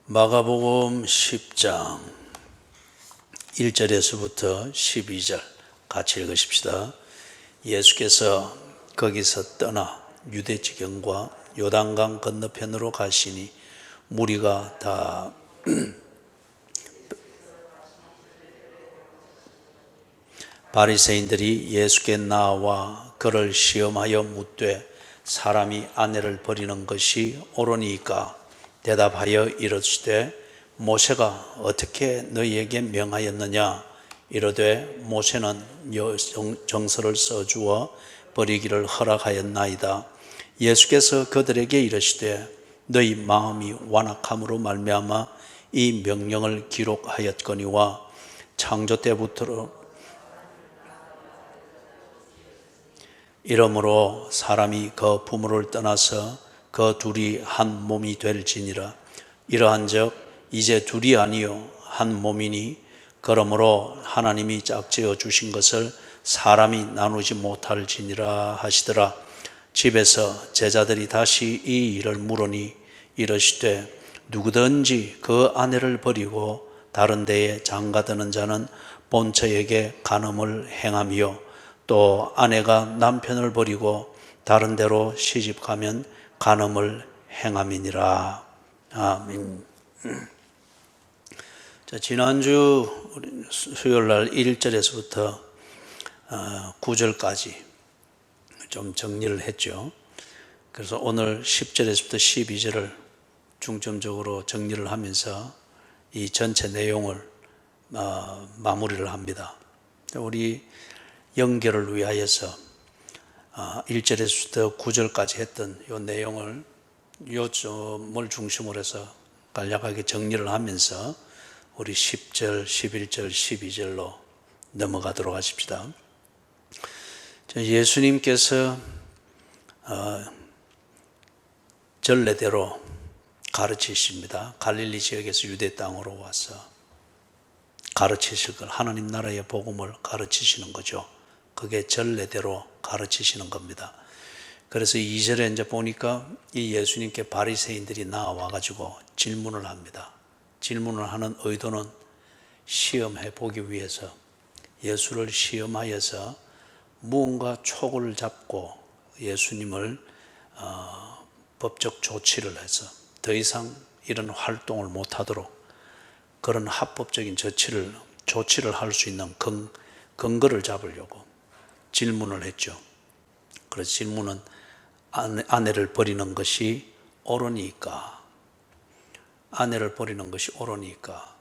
마가복음 10장 1절에서부터 12절 같이 읽으십시다. 예수께서 거기서 떠나 유대 지경과 요단강 건너편으로 가시니 무리가 다 바리새인들이 예수께 나와 그를 시험하여 묻되 사람이 아내를 버리는 것이 옳으니까 대답하여 이르시되 모세가 어떻게 너희에게 명하였느냐 이르되 모세는 정서를 써주어 버리기를 허락하였나이다. 예수께서 그들에게 이르시되 너희 마음이 완악함으로 말미암아 이 명령을 기록하였거니와 창조 때부터 이러므로 사람이 그 부모를 떠나서 그 둘이 한 몸이 될지니라. 이러한즉 이제 둘이 아니요 한 몸이니 그러므로 하나님이 짝지어 주신 것을 사람이 나누지 못할지니라 하시더라. 집에서 제자들이 다시 이 일을 물으니 이르시되 누구든지 그 아내를 버리고 다른 데에 장가드는 자는 본처에게 간음을 행하며 또 아내가 남편을 버리고 다른 데로 시집가면 간음을 행함이니라. 아멘. 자, 지난주 수요일날 1절에서부터 9절까지 좀 정리를 했죠. 그래서 오늘 10절에서부터 12절을 중점적으로 정리를 하면서 이 전체 내용을 마무리를 합니다. 우리 연결을 위하여서 1절에서부터 9절까지 했던 이 내용을 요점을 중심으로 해서 간략하게 정리를 하면서 우리 10절, 11절, 12절로 넘어가도록 하십시다. 예수님께서 전례대로 가르치십니다. 갈릴리 지역에서 유대 땅으로 와서 가르치실 걸, 하나님 나라의 복음을 가르치시는 거죠. 그게 전례대로 가르치시는 겁니다. 그래서 2절에 이제 보니까 이 예수님께 바리새인들이 나와가지고 질문을 합니다. 질문을 하는 의도는 시험해 보기 위해서, 예수를 시험하여서 무언가 촉을 잡고 예수님을 법적 조치를 해서 더 이상 이런 활동을 못하도록 그런 합법적인 조치를 할 수 있는 근거를 잡으려고 질문을 했죠. 그래서 질문은 아내를 버리는 것이 옳으니까, 아내를 버리는 것이 옳으니까.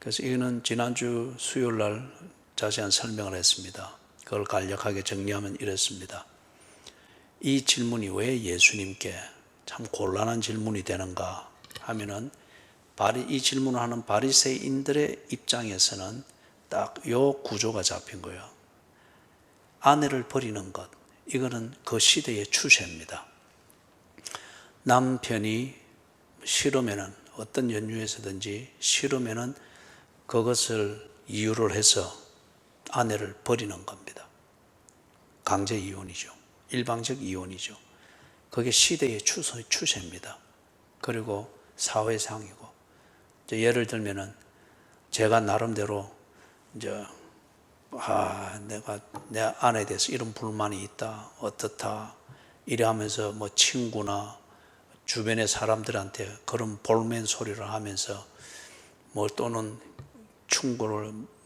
그래서 이거는 지난주 수요일날 자세한 설명을 했습니다. 그걸 간략하게 정리하면 이렇습니다. 이 질문이 왜 예수님께 참 곤란한 질문이 되는가 하면은 이 질문을 하는 바리새인들의 입장에서는 딱 요 구조가 잡힌 거예요. 아내를 버리는 것, 이거는 그 시대의 추세입니다. 남편이 싫으면은 어떤 연유에서든지 싫으면은 그것을 이유를 해서 아내를 버리는 겁니다. 강제 이혼이죠. 일방적 이혼이죠. 그게 시대의 추세입니다. 그리고 사회상이고, 예를 들면은 제가 나름대로 내가 내 아내에 대해서 이런 불만이 있다, 어떻다, 이래 하면서 뭐 친구나 주변의 사람들한테 그런 볼멘 소리를 하면서 뭐 또는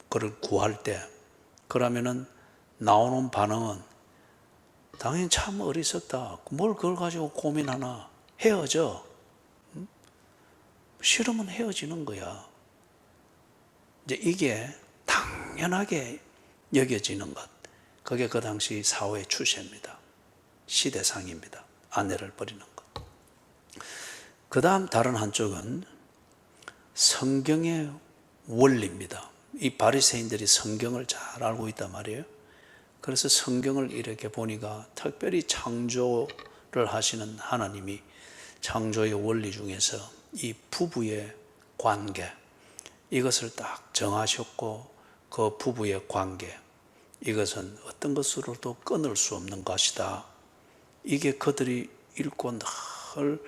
그를 구할 때, 그러면은 나오는 반응은 당연히 참 어리석다. 뭘 그걸 가지고 고민하나. 헤어져. 싫으면 헤어지는 거야. 이제 이게 당연하게 여겨지는 것, 그게 그 당시 사회의 추세입니다. 시대상입니다. 아내를 버리는 것. 그 다음 다른 한쪽은 성경의 원리입니다. 이 바리새인들이 성경을 잘 알고 있단 말이에요. 그래서 성경을 이렇게 보니까 특별히 창조를 하시는 하나님이 창조의 원리 중에서 이 부부의 관계, 이것을 딱 정하셨고, 그 부부의 관계, 이것은 어떤 것으로도 끊을 수 없는 것이다. 이게 그들이 읽고 늘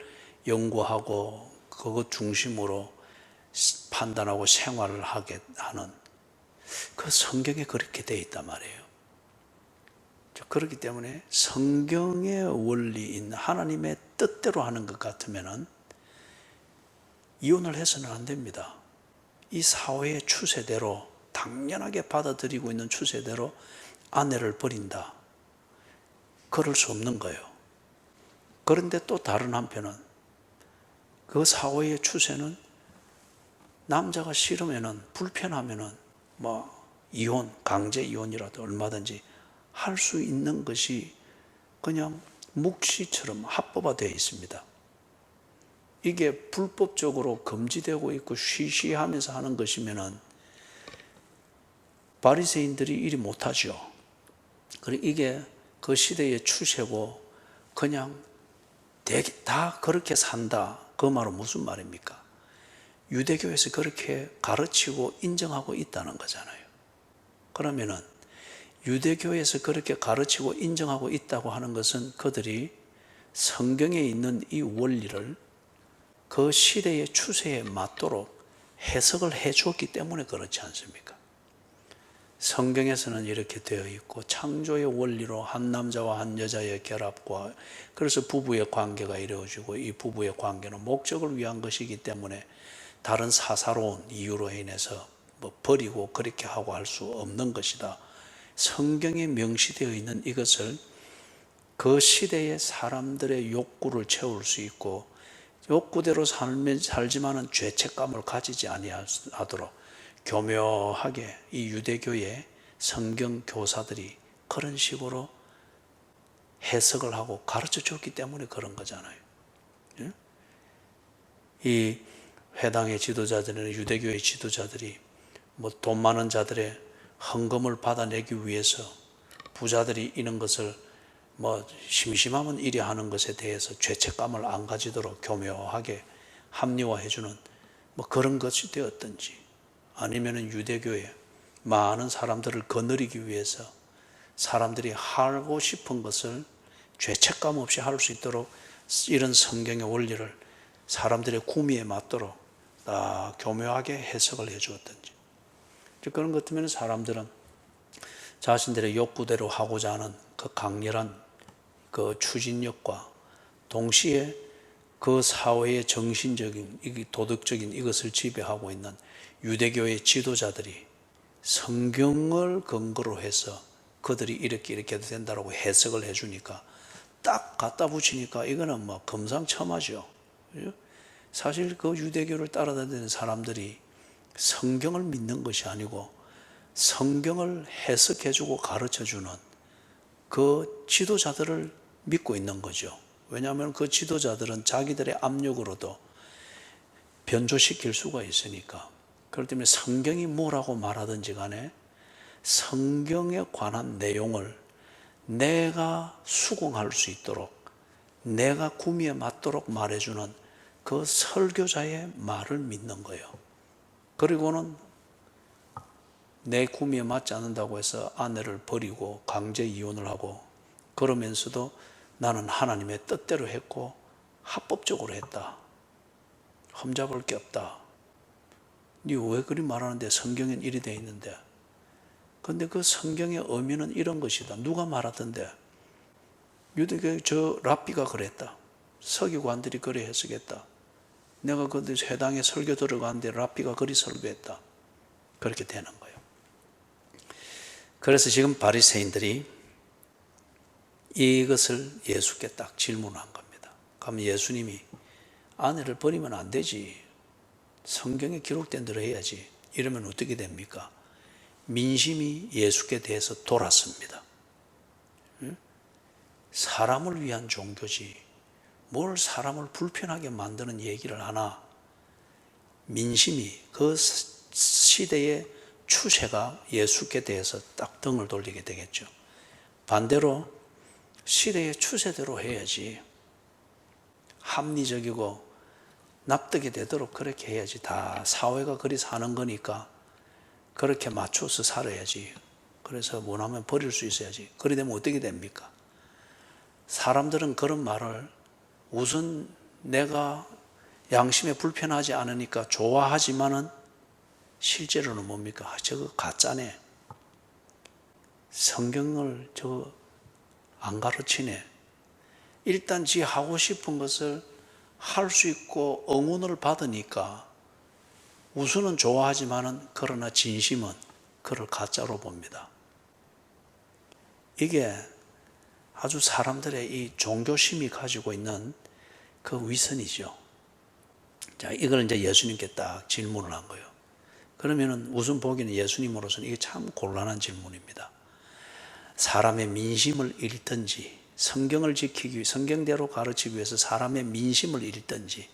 연구하고 그것 중심으로 판단하고 생활을 하게 하는 그 성경에 그렇게 되어 있단 말이에요. 그렇기 때문에 성경의 원리인 하나님의 뜻대로 하는 것 같으면은 이혼을 해서는 안 됩니다. 이 사회의 추세대로 당연하게 받아들이고 있는 추세대로 아내를 버린다. 그럴 수 없는 거예요. 그런데 또 다른 한편은 그 사회의 추세는 남자가 싫으면은 불편하면은 이혼, 강제 이혼이라도 얼마든지 할 수 있는 것이 그냥 묵시처럼 합법화되어 있습니다. 이게 불법적으로 금지되고 있고 쉬쉬하면서 하는 것이면은 바리새인들이 이리 못하죠. 그리고 이게 그 시대의 추세고 그냥 다 그렇게 산다. 그 말은 무슨 말입니까? 유대교에서 그렇게 가르치고 인정하고 있다는 거잖아요. 그러면은 유대교에서 그렇게 가르치고 인정하고 있다고 하는 것은 그들이 성경에 있는 이 원리를 그 시대의 추세에 맞도록 해석을 해 주었기 때문에 그렇지 않습니까? 성경에서는 이렇게 되어 있고 창조의 원리로 한 남자와 한 여자의 결합과 그래서 부부의 관계가 이루어지고 이 부부의 관계는 목적을 위한 것이기 때문에 다른 사사로운 이유로 인해서 버리고 그렇게 하고 할 수 없는 것이다. 성경에 명시되어 있는 이것을 그 시대의 사람들의 욕구를 채울 수 있고 욕구대로 살지만은 죄책감을 가지지 아니하도록 교묘하게 이 유대교의 성경 교사들이 그런 식으로 해석을 하고 가르쳐 줬기 때문에 그런 거잖아요. 이 회당의 지도자들이나 유대교의 지도자들이 돈 많은 자들의 헌금을 받아내기 위해서 부자들이 이런 것을 심심하면 이리 하는 것에 대해서 죄책감을 안 가지도록 교묘하게 합리화해주는 그런 것이 되었든지 아니면은 유대교에 많은 사람들을 거느리기 위해서 사람들이 하고 싶은 것을 죄책감 없이 할 수 있도록 이런 성경의 원리를 사람들의 구미에 맞도록 다 교묘하게 해석을 해 주었든지 그런 것 같으면 사람들은 자신들의 욕구대로 하고자 하는 그 강렬한 그 추진력과 동시에 그 사회의 정신적인 도덕적인 이것을 지배하고 있는 유대교의 지도자들이 성경을 근거로 해서 그들이 이렇게 해도 된다고 해석을 해주니까 딱 갖다 붙이니까 이거는 금상첨화죠. 사실 그 유대교를 따라다니는 사람들이 성경을 믿는 것이 아니고 성경을 해석해주고 가르쳐주는 그 지도자들을 믿고 있는 거죠. 왜냐하면 그 지도자들은 자기들의 압력으로도 변조시킬 수가 있으니까. 그렇기 때문에 성경이 뭐라고 말하든지 간에 성경에 관한 내용을 내가 수긍할 수 있도록 내가 구미에 맞도록 말해주는 그 설교자의 말을 믿는 거예요. 그리고는 내 구미에 맞지 않는다고 해서 아내를 버리고 강제 이혼을 하고 그러면서도 나는 하나님의 뜻대로 했고 합법적으로 했다. 험잡을 게 없다. 니 왜 그리 말하는데 성경엔 이리 돼 있는데. 근데 그 성경의 의미는 이런 것이다. 누가 말하던데 유대교 저 랍비가 그랬다. 서기관들이 그래 해석했다. 내가 그 회당에 설교 들어가는데 랍비가 그리 설교했다. 그렇게 되는 거예요. 그래서 지금 바리새인들이 이것을 예수께 딱 질문한 겁니다. 그럼 예수님이 아내를 버리면 안 되지. 성경에 기록된 대로 해야지. 이러면 어떻게 됩니까? 민심이 예수께 대해서 돌았습니다. 사람을 위한 종교지 뭘 사람을 불편하게 만드는 얘기를 하나. 민심이 그 시대의 추세가 예수께 대해서 딱 등을 돌리게 되겠죠. 반대로 시대의 추세대로 해야지. 합리적이고 납득이 되도록 그렇게 해야지. 다 사회가 그리 사는 거니까 그렇게 맞춰서 살아야지. 그래서 원하면 버릴 수 있어야지. 그리 되면 어떻게 됩니까? 사람들은 그런 말을 우선 내가 양심에 불편하지 않으니까 좋아하지만은 실제로는 뭡니까? 저거 가짜네. 성경을 저거 안 가르치네. 일단 지 하고 싶은 것을 할 수 있고 응원을 받으니까 우선은 좋아하지만은 그러나 진심은 그를 가짜로 봅니다. 이게 아주 사람들의 이 종교심이 가지고 있는 그 위선이죠. 자, 이걸 이제 예수님께 딱 질문을 한 거예요. 그러면은 우선 보기는 예수님으로서는 이게 참 곤란한 질문입니다. 사람의 민심을 읽든지 성경을 지키기 위해 성경대로 가르치기 위해서 사람의 민심을 읽든지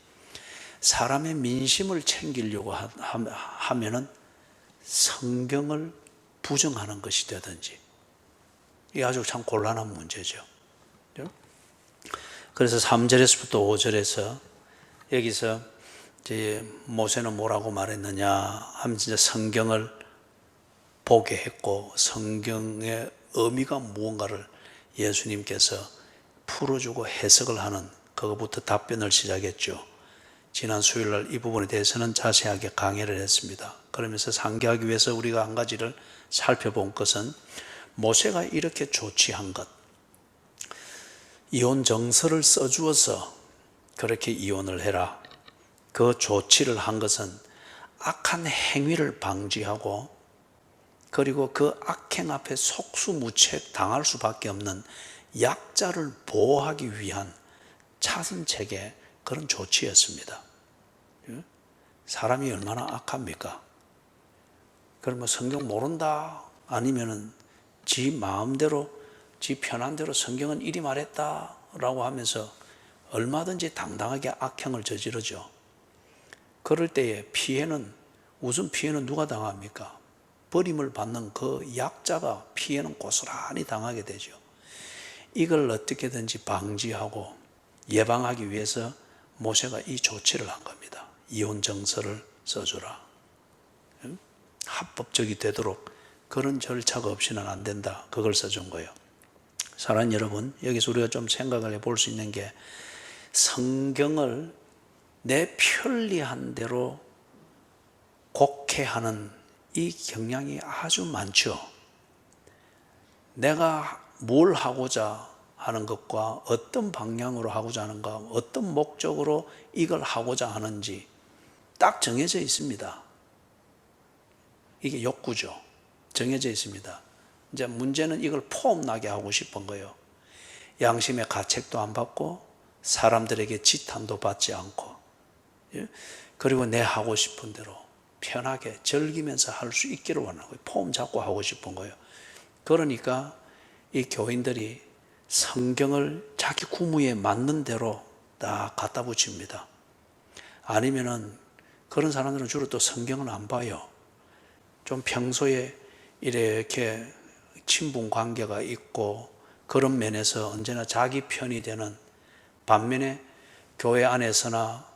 사람의 민심을 챙기려고 하면은 성경을 부정하는 것이 되든지 이게 아주 참 곤란한 문제죠. 그래서 3절에서부터 5절에서 여기서 이제 모세는 뭐라고 말했느냐 하면 진짜 성경을 보게 했고 성경의 의미가 무언가를 예수님께서 풀어주고 해석을 하는 그거부터 답변을 시작했죠. 지난 수요일날 이 부분에 대해서는 자세하게 강의를 했습니다. 그러면서 상기하기 위해서 우리가 한 가지를 살펴본 것은 모세가 이렇게 조치한 것, 이혼 정서를 써주어서 그렇게 이혼을 해라. 그 조치를 한 것은 악한 행위를 방지하고 그리고 그 악행 앞에 속수무책 당할 수밖에 없는 약자를 보호하기 위한 차선책의 그런 조치였습니다. 사람이 얼마나 악합니까? 그러면 성경 모른다 아니면은 지 마음대로 지 편한 대로 성경은 이리 말했다 라고 하면서 얼마든지 당당하게 악행을 저지르죠. 그럴 때에 우선 피해는 누가 당합니까? 버림을 받는 그 약자가 피해는 고스란히 당하게 되죠. 이걸 어떻게든지 방지하고 예방하기 위해서 모세가 이 조치를 한 겁니다. 이혼 정서를 써주라. 합법적이 되도록 그런 절차가 없이는 안 된다. 그걸 써준 거예요. 사랑하는 여러분, 여기서 우리가 좀 생각을 해볼 수 있는 게 성경을 내 편리한 대로 곡해하는 이 경향이 아주 많죠. 내가 뭘 하고자 하는 것과 어떤 방향으로 하고자 하는가, 어떤 목적으로 이걸 하고자 하는지 딱 정해져 있습니다. 이게 욕구죠. 정해져 있습니다. 이제 문제는 이걸 폼나게 하고 싶은 거예요. 양심의 가책도 안 받고 사람들에게 지탄도 받지 않고 그리고 내 하고 싶은 대로 편하게 즐기면서 할 수 있기를 원하는 거예요. 폼 잡고 하고 싶은 거예요. 그러니까 이 교인들이 성경을 자기 구무에 맞는 대로 다 갖다 붙입니다. 아니면은 그런 사람들은 주로 또 성경을 안 봐요. 좀 평소에 이렇게 친분 관계가 있고 그런 면에서 언제나 자기 편이 되는 반면에 교회 안에서나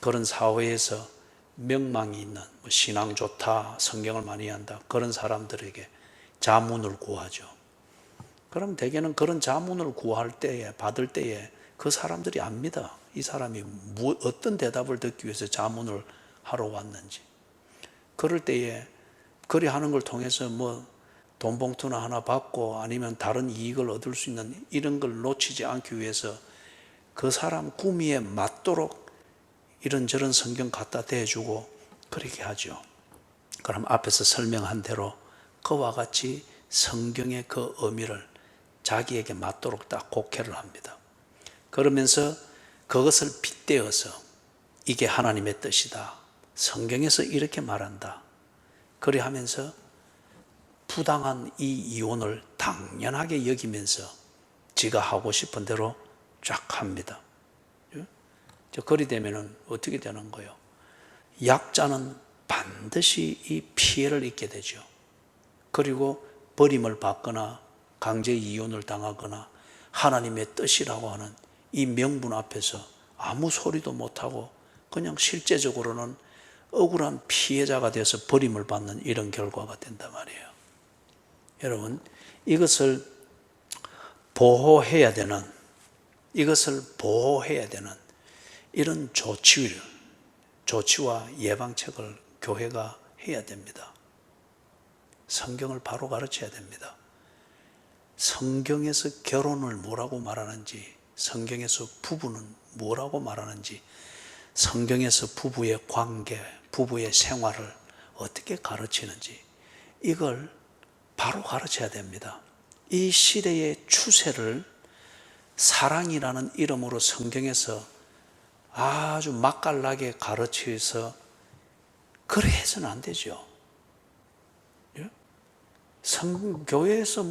그런 사회에서 명망이 있는 신앙 좋다, 성경을 많이 한다 그런 사람들에게 자문을 구하죠. 그럼 대개는 그런 자문을 구할 때에 받을 때에 그 사람들이 압니다. 이 사람이 어떤 대답을 듣기 위해서 자문을 하러 왔는지. 그럴 때에 그리 하는 걸 통해서 돈 봉투나 하나 받고 아니면 다른 이익을 얻을 수 있는 이런 걸 놓치지 않기 위해서 그 사람 구미에 맞도록 이런저런 성경 갖다 대주고 그렇게 하죠. 그럼 앞에서 설명한 대로 그와 같이 성경의 그 의미를 자기에게 맞도록 딱 곡해를 합니다. 그러면서 그것을 빗대어서 이게 하나님의 뜻이다. 성경에서 이렇게 말한다. 그래 하면서 부당한 이 이혼을 당연하게 여기면서 지가 하고 싶은 대로 쫙 합니다. 그리 되면은 어떻게 되는 거예요? 약자는 반드시 이 피해를 입게 되죠. 그리고 버림을 받거나 강제 이혼을 당하거나 하나님의 뜻이라고 하는 이 명분 앞에서 아무 소리도 못하고 그냥 실제적으로는 억울한 피해자가 되어서 버림을 받는 이런 결과가 된단 말이에요. 여러분, 이것을 보호해야 되는 이런 조치를 조치와 예방책을 교회가 해야 됩니다. 성경을 바로 가르쳐야 됩니다. 성경에서 결혼을 뭐라고 말하는지, 성경에서 부부는 뭐라고 말하는지, 성경에서 부부의 관계, 부부의 생활을 어떻게 가르치는지 이걸 바로 가르쳐야 됩니다. 이 시대의 추세를 사랑이라는 이름으로 성경에서 아주 맛깔나게 가르쳐서 그래 해서는 안 되죠. 교회에서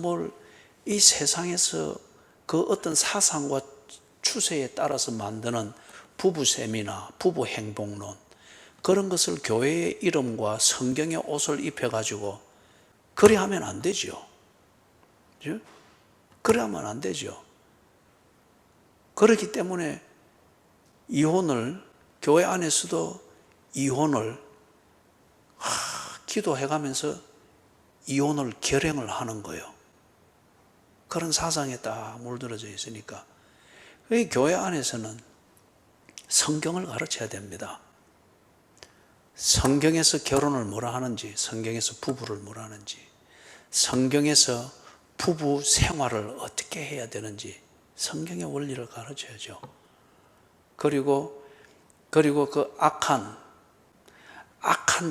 이 세상에서 그 어떤 사상과 추세에 따라서 만드는 부부 세미나 부부 행복론 그런 것을 교회의 이름과 성경의 옷을 입혀가지고 그래 하면 안 되죠. 그래 하면 안 되죠. 그렇기 때문에 이혼을 교회 안에서도 이혼을 기도해가면서 이혼을 결행을 하는 거예요. 그런 사상에 딱 물들어져 있으니까 교회 안에서는 성경을 가르쳐야 됩니다. 성경에서 결혼을 뭐라 하는지, 성경에서 부부를 뭐라 하는지, 성경에서 부부 생활을 어떻게 해야 되는지 성경의 원리를 가르쳐야죠. 그리고 그 악한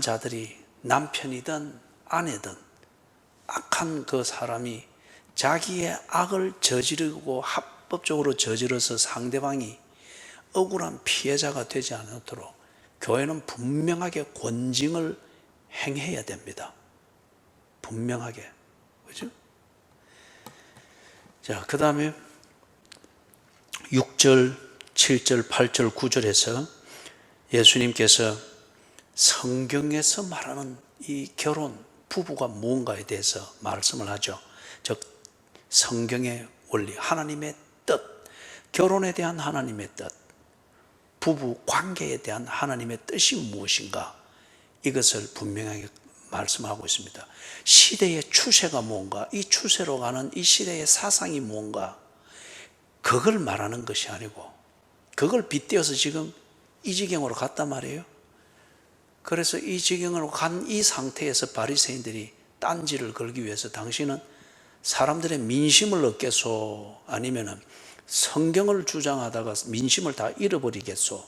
자들이 남편이든 아내든 악한 그 사람이 자기의 악을 저지르고 합법적으로 저질러서 상대방이 억울한 피해자가 되지 않도록 교회는 분명하게 권징을 행해야 됩니다. 분명하게. 그죠? 자, 그 다음에 6절, 7절, 8절, 9절에서 예수님께서 성경에서 말하는 이 결혼, 부부가 무언가에 대해서 말씀을 하죠. 즉 성경의 원리, 하나님의 뜻, 결혼에 대한 하나님의 뜻, 부부 관계에 대한 하나님의 뜻이 무엇인가, 이것을 분명하게 말씀하고 있습니다. 시대의 추세가 뭔가, 이 추세로 가는 이 시대의 사상이 뭔가, 그걸 말하는 것이 아니고 그걸 빗대어서 지금 이 지경으로 갔단 말이에요. 그래서 이 지경으로 간 이 상태에서 바리새인들이 딴지를 걸기 위해서 당신은 사람들의 민심을 얻겠소, 아니면은 성경을 주장하다가 민심을 다 잃어버리겠소,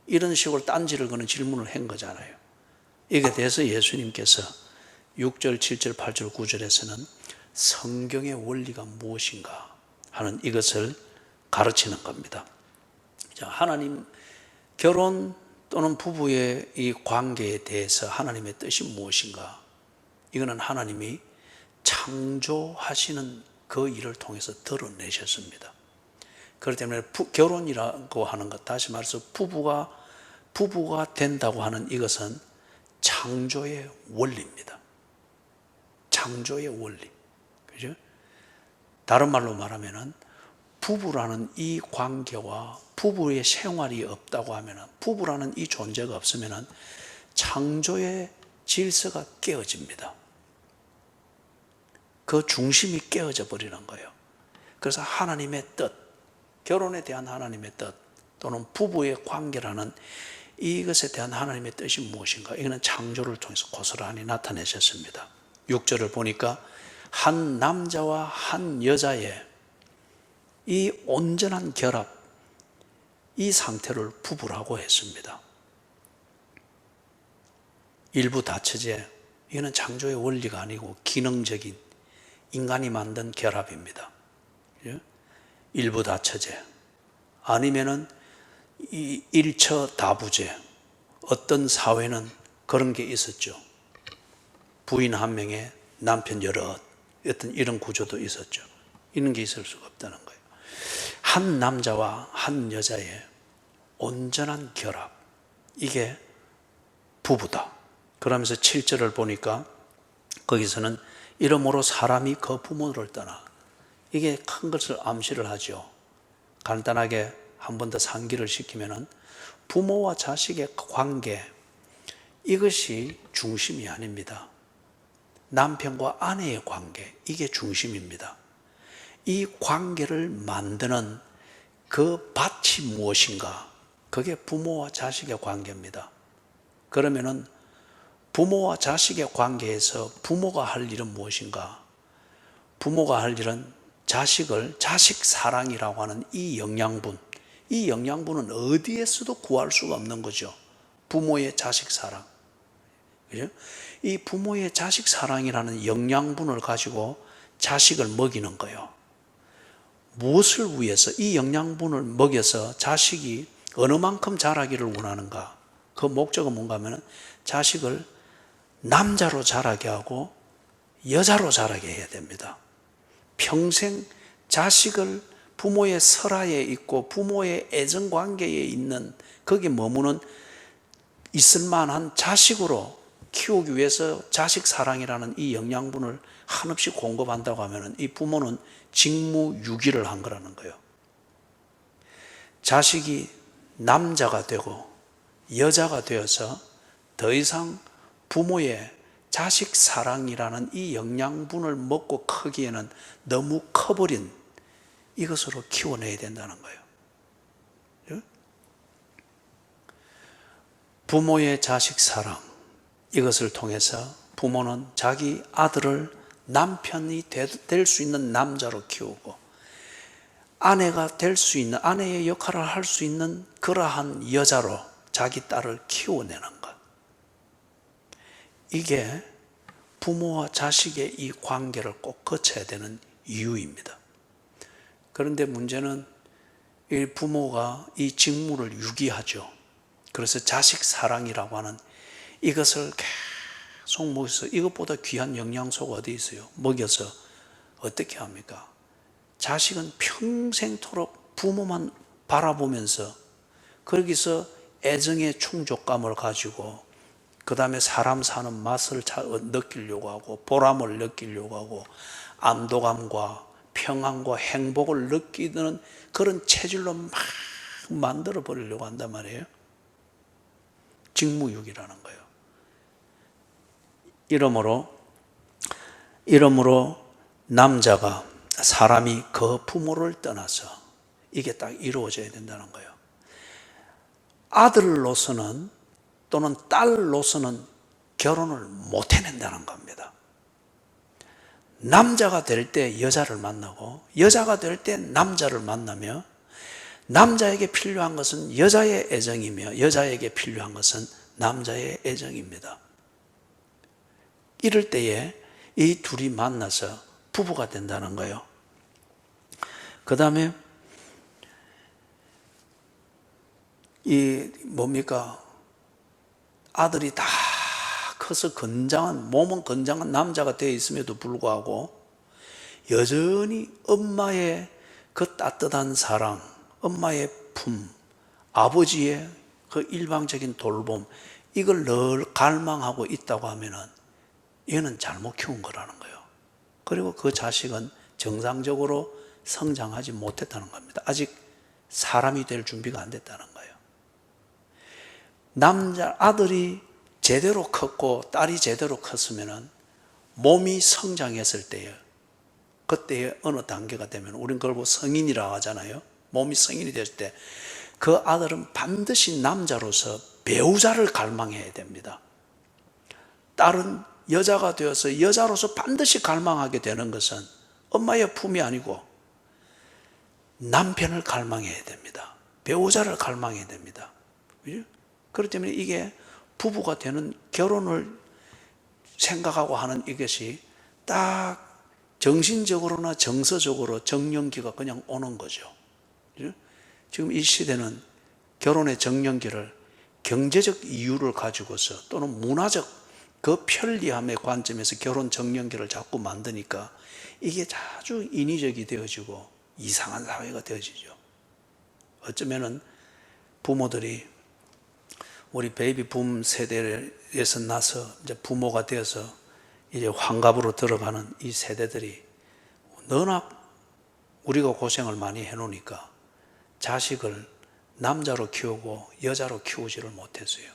이런 식으로 딴지를 거는 질문을 한 거잖아요. 이게 대해서 예수님께서 6절, 7절, 8절, 9절에서는 성경의 원리가 무엇인가 하는 이것을 가르치는 겁니다. 자, 하나님, 결혼 또는 부부의 이 관계에 대해서 하나님의 뜻이 무엇인가? 이거는 하나님이 창조하시는 그 일을 통해서 드러내셨습니다. 그렇기 때문에 결혼이라고 하는 것, 다시 말해서 부부가 된다고 하는 이것은 창조의 원리입니다. 창조의 원리. 그죠? 다른 말로 말하면은 부부라는 이 관계와 부부의 생활이 없다고 하면은, 부부라는 이 존재가 없으면은 창조의 질서가 깨어집니다. 그 중심이 깨어져 버리는 거예요. 그래서 하나님의 뜻, 결혼에 대한 하나님의 뜻, 또는 부부의 관계라는 이것에 대한 하나님의 뜻이 무엇인가? 이거는 창조를 통해서 고스란히 나타내셨습니다. 6절을 보니까 한 남자와 한 여자의 이 온전한 결합, 이 상태를 부부라고 했습니다. 일부 다처제, 이거는 창조의 원리가 아니고 기능적인 인간이 만든 결합입니다. 일부 다처제, 아니면은 이 일처 다부제. 어떤 사회는 그런 게 있었죠. 부인 한 명에 남편 여럿, 어떤 이런 구조도 있었죠. 이런 게 있을 수가 없다는 거예요. 한 남자와 한 여자의 온전한 결합, 이게 부부다. 그러면서 7절을 보니까 거기서는 이러므로 사람이 그 부모를 떠나, 이게 큰 것을 암시를 하죠. 간단하게 한 번 더 상기를 시키면은 부모와 자식의 관계, 이것이 중심이 아닙니다. 남편과 아내의 관계, 이게 중심입니다. 이 관계를 만드는 그 밭이 무엇인가? 그게 부모와 자식의 관계입니다. 그러면은 부모와 자식의 관계에서 부모가 할 일은 무엇인가? 부모가 할 일은 자식을 자식 사랑이라고 하는 이 영양분은 어디에서도 구할 수가 없는 거죠. 부모의 자식 사랑. 그죠? 이 부모의 자식 사랑이라는 영양분을 가지고 자식을 먹이는 거예요. 무엇을 위해서 이 영양분을 먹여서 자식이 어느 만큼 자라기를 원하는가? 그 목적은 뭔가 하면 자식을 남자로 자라게 하고 여자로 자라게 해야 됩니다. 평생 자식을 부모의 설하에 있고 부모의 애정관계에 있는 거기 머무는 있을 만한 자식으로 키우기 위해서 자식 사랑이라는 이 영양분을 한없이 공급한다고 하면 이 부모는 직무유기를 한 거라는 거예요. 자식이 남자가 되고 여자가 되어서 더 이상 부모의 자식 사랑이라는 이 영양분을 먹고 크기에는 너무 커버린 이것으로 키워내야 된다는 거예요. 부모의 자식 사랑, 이것을 통해서 부모는 자기 아들을 남편이 될 수 있는 남자로 키우고 아내가 될 수 있는, 아내의 역할을 할 수 있는 그러한 여자로 자기 딸을 키워내는 것. 이게 부모와 자식의 이 관계를 꼭 거쳐야 되는 이유입니다. 그런데 문제는 이 부모가 이 직무를 유기하죠. 그래서 자식 사랑이라고 하는 이것을 계속 먹여서 이것보다 귀한 영양소가 어디 있어요? 먹여서 어떻게 합니까? 자식은 평생토록 부모만 바라보면서 거기서 애정의 충족감을 가지고 그 다음에 사람 사는 맛을 느끼려고 하고 보람을 느끼려고 하고 안도감과 평안과 행복을 느끼는 그런 체질로 막 만들어 버리려고 한단 말이에요. 직무유기라는 거예요. 이러므로 남자가 사람이 그 부모를 떠나서 이게 딱 이루어져야 된다는 거예요. 아들로서는 또는 딸로서는 결혼을 못 해낸다는 겁니다. 남자가 될 때 여자를 만나고 여자가 될 때 남자를 만나며 남자에게 필요한 것은 여자의 애정이며 여자에게 필요한 것은 남자의 애정입니다. 이럴 때에 이 둘이 만나서 부부가 된다는 거예요. 그 다음에 아들이 다 커서 몸은 건장한 남자가 되어 있음에도 불구하고 여전히 엄마의 그 따뜻한 사랑, 엄마의 품, 아버지의 그 일방적인 돌봄, 이걸 늘 갈망하고 있다고 하면은 얘는 잘못 키운 거라는 거예요. 그리고 그 자식은 정상적으로 성장하지 못했다는 겁니다. 아직 사람이 될 준비가 안 됐다는 거예요. 아들이 제대로 컸고 딸이 제대로 컸으면은 몸이 성장했을 때에 그때의 어느 단계가 되면 우린 그걸 보고 성인이라고 하잖아요. 몸이 성인이 됐을 때 그 아들은 반드시 남자로서 배우자를 갈망해야 됩니다. 딸은 여자가 되어서 여자로서 반드시 갈망하게 되는 것은 엄마의 품이 아니고 남편을 갈망해야 됩니다. 배우자를 갈망해야 됩니다. 그렇기 때문에 이게 부부가 되는 결혼을 생각하고 하는 이것이 딱 정신적으로나 정서적으로 정년기가 그냥 오는 거죠. 지금 이 시대는 결혼의 정년기를 경제적 이유를 가지고서 또는 문화적 그 편리함의 관점에서 결혼 정년기를 자꾸 만드니까 이게 아주 인위적이 되어지고 이상한 사회가 되어지죠. 어쩌면은 부모들이 우리 베이비 붐 세대에서 나서 이제 부모가 되어서 이제 환갑으로 들어가는 이 세대들이 너나 우리가 고생을 많이 해놓으니까 자식을 남자로 키우고 여자로 키우지를 못했어요.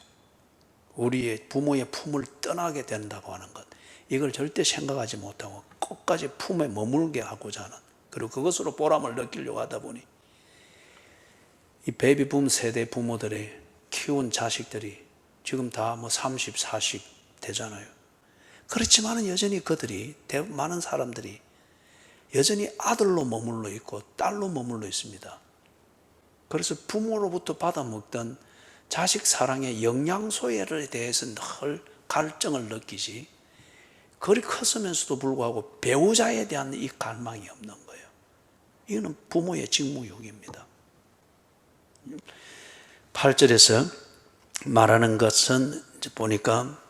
우리의 부모의 품을 떠나게 된다고 하는 것, 이걸 절대 생각하지 못하고 끝까지 품에 머물게 하고자 하는, 그리고 그것으로 보람을 느끼려고 하다 보니 이 베이비 붐 세대 부모들의 키운 자식들이 지금 다 뭐 30, 40 되잖아요. 그렇지만은 여전히 그들이, 많은 사람들이 여전히 아들로 머물러 있고 딸로 머물러 있습니다. 그래서 부모로부터 받아먹던 자식 사랑의 영양소에 대해서 늘 갈증을 느끼지, 그리 컸으면서도 불구하고 배우자에 대한 이 갈망이 없는 거예요. 이거는 부모의 직무유기입니다. 8절에서 말하는 것은 보니까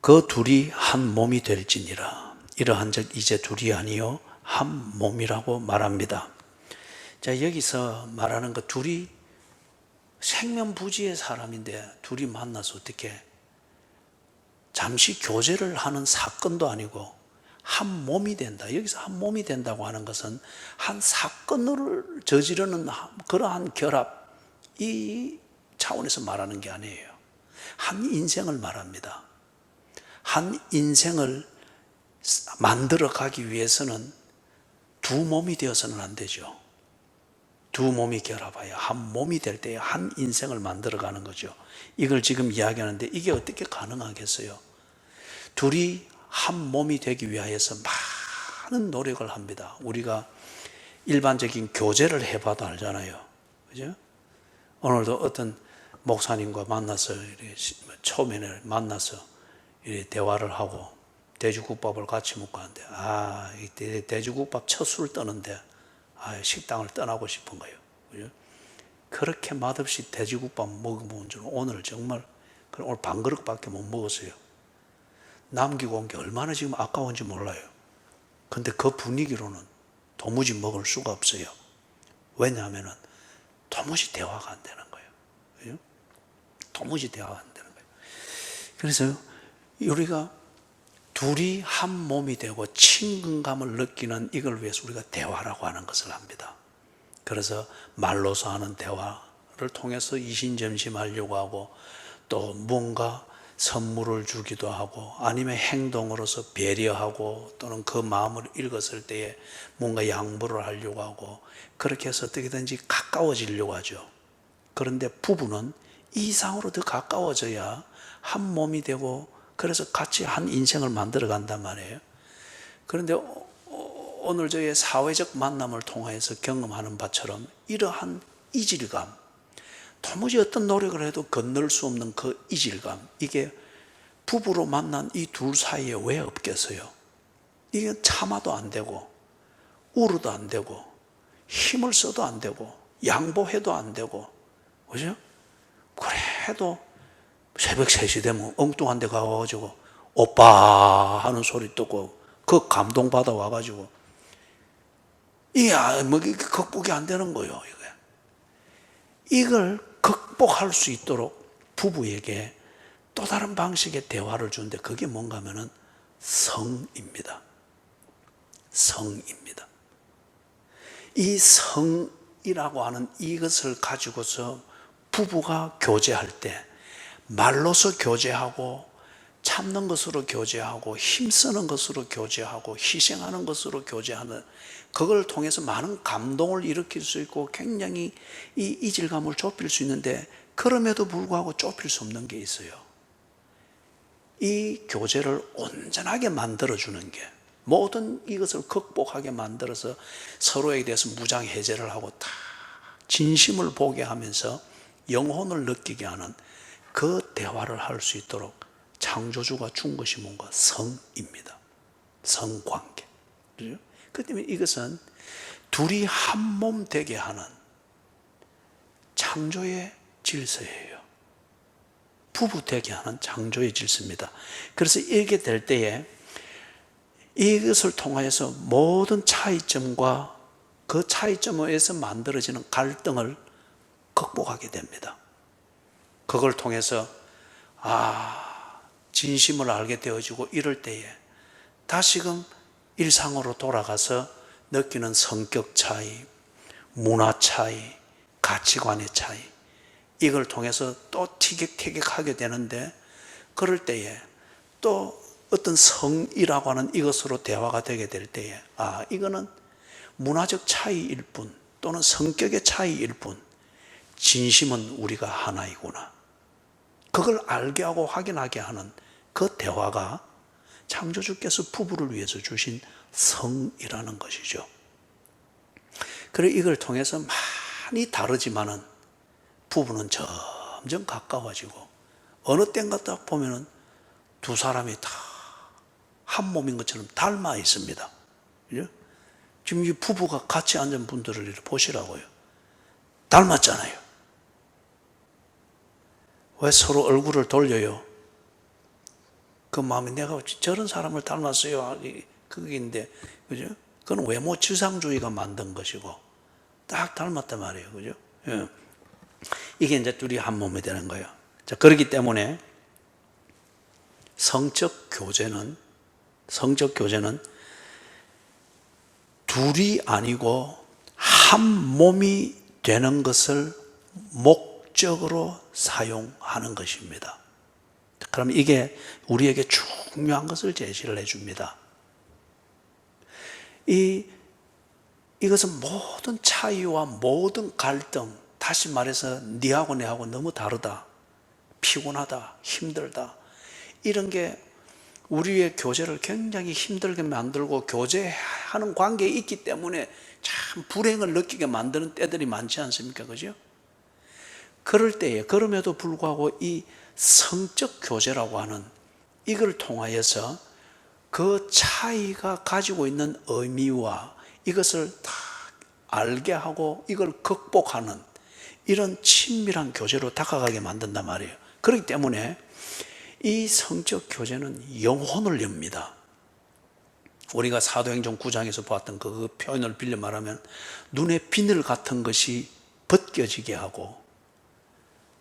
그 둘이 한 몸이 될지니라. 이러한 적 이제 둘이 아니요 한 몸이라고 말합니다. 자, 여기서 말하는 것, 둘이 생면부지의 사람인데 둘이 만나서 어떻게 잠시 교제를 하는 사건도 아니고 한 몸이 된다. 여기서 한 몸이 된다고 하는 것은 한 사건을 저지르는 그러한 결합, 이 차원에서 말하는 게 아니에요. 한 인생을 말합니다. 한 인생을 만들어 가기 위해서는 두 몸이 되어서는 안 되죠. 두 몸이 결합하여 한 몸이 될 때에 한 인생을 만들어 가는 거죠. 이걸 지금 이야기하는데 이게 어떻게 가능하겠어요? 둘이 한 몸이 되기 위하여서 많은 노력을 합니다. 우리가 일반적인 교제를 해봐도 알잖아요. 그죠? 오늘도 어떤 목사님과 만나서 처음에는 만나서 대화를 하고 돼지국밥을 같이 먹고 하는데 돼지국밥 첫 술 떠는데 식당을 떠나고 싶은 거예요. 그죠? 그렇게 맛없이 돼지국밥 먹어본 줄은 오늘 정말 오늘 반 그릇밖에 못 먹었어요. 남기고 온 게 얼마나 지금 아까운지 몰라요. 근데 그 분위기로는 도무지 먹을 수가 없어요. 왜냐하면 도무지 대화가 안 되는 거예요. 그죠? 도무지 대화가 안 되는 거예요. 그래서 우리가 둘이 한 몸이 되고 친근감을 느끼는 이걸 위해서 우리가 대화라고 하는 것을 합니다. 그래서 말로서 하는 대화를 통해서 이신점심하려고 하고, 또 뭔가 선물을 주기도 하고, 아니면 행동으로서 배려하고, 또는 그 마음을 읽었을 때에 뭔가 양보를 하려고 하고, 그렇게 해서 어떻게든지 가까워지려고 하죠. 그런데 부부는 이 이상으로 더 가까워져야 한 몸이 되고, 그래서 같이 한 인생을 만들어 간단 말이에요. 그런데 오늘 저의 사회적 만남을 통해서 경험하는 바처럼 이러한 이질감, 도무지 어떤 노력을 해도 건널 수 없는 그 이질감, 이게 부부로 만난 이 둘 사이에 왜 없겠어요? 이게 참아도 안 되고, 울어도 안 되고, 힘을 써도 안 되고, 양보해도 안 되고, 그죠? 그래도 새벽 3시 되면 엉뚱한 데 가가지고 오빠 하는 소리 듣고 그 감동받아 와가지고 극복이 안 되는 거예요. 이걸 극복할 수 있도록 부부에게 또 다른 방식의 대화를 주는데, 그게 뭔가 하면은 성입니다. 성입니다. 이 성이라고 하는 이것을 가지고서 부부가 교제할 때 말로서 교제하고, 참는 것으로 교제하고, 힘쓰는 것으로 교제하고, 희생하는 것으로 교제하는, 그걸 통해서 많은 감동을 일으킬 수 있고 굉장히 이 이질감을 좁힐 수 있는데, 그럼에도 불구하고 좁힐 수 없는 게 있어요. 이 교제를 온전하게 만들어주는 게, 모든 이것을 극복하게 만들어서 서로에 대해서 무장해제를 하고 다 진심을 보게 하면서 영혼을 느끼게 하는 그 대화를 할 수 있도록 창조주가 준 것이 뭔가 성입니다. 성관계. 그렇죠? 그 때문에 이것은 둘이 한 몸 되게 하는 창조의 질서예요. 부부 되게 하는 창조의 질서입니다. 그래서 이렇게 될 때에 이것을 통하여서 모든 차이점과 그 차이점에서 만들어지는 갈등을 극복하게 됩니다. 그걸 통해서 진심을 알게 되어지고, 이럴 때에 다시금 일상으로 돌아가서 느끼는 성격 차이, 문화 차이, 가치관의 차이, 이걸 통해서 또 티격태격하게 되는데, 그럴 때에 또 어떤 성이라고 하는 이것으로 대화가 되게 될 때에 이거는 문화적 차이일 뿐, 또는 성격의 차이일 뿐, 진심은 우리가 하나이구나. 그걸 알게 하고 확인하게 하는 그 대화가 창조주께서 부부를 위해서 주신 성이라는 것이죠. 그리고 이걸 통해서 많이 다르지만은 부부는 점점 가까워지고 어느 때인가 딱 보면은 두 사람이 다 한 몸인 것처럼 닮아 있습니다. 그죠? 지금 이 부부가 같이 앉은 분들을 보시라고요. 닮았잖아요. 왜 서로 얼굴을 돌려요? 그 마음이 내가 저런 사람을 닮았어요. 그게인데, 그죠? 그건 외모 지상주의가 만든 것이고, 딱 닮았단 말이에요. 그죠? 예. 이게 이제 둘이 한 몸이 되는 거예요. 자, 그렇기 때문에 성적 교제는 둘이 아니고 한 몸이 되는 것을 목적으로 사용하는 것입니다. 그럼 이게 우리에게 중요한 것을 제시를 해줍니다. 이것은 모든 차이와 모든 갈등, 다시 말해서 네하고 내하고 너무 다르다, 피곤하다, 힘들다, 이런 게 우리의 교제를 굉장히 힘들게 만들고 교제하는 관계에 있기 때문에 참 불행을 느끼게 만드는 때들이 많지 않습니까? 그죠? 그럴 때에, 그럼에도 불구하고 이 성적 교제라고 하는 이걸 통하여서 그 차이가 가지고 있는 의미와 이것을 다 알게 하고 이걸 극복하는 이런 친밀한 교제로 다가가게 만든단 말이에요. 그렇기 때문에 이 성적 교제는 영혼을 엽니다. 우리가 사도행전 9장에서 보았던 그 표현을 빌려 말하면 눈의 비늘 같은 것이 벗겨지게 하고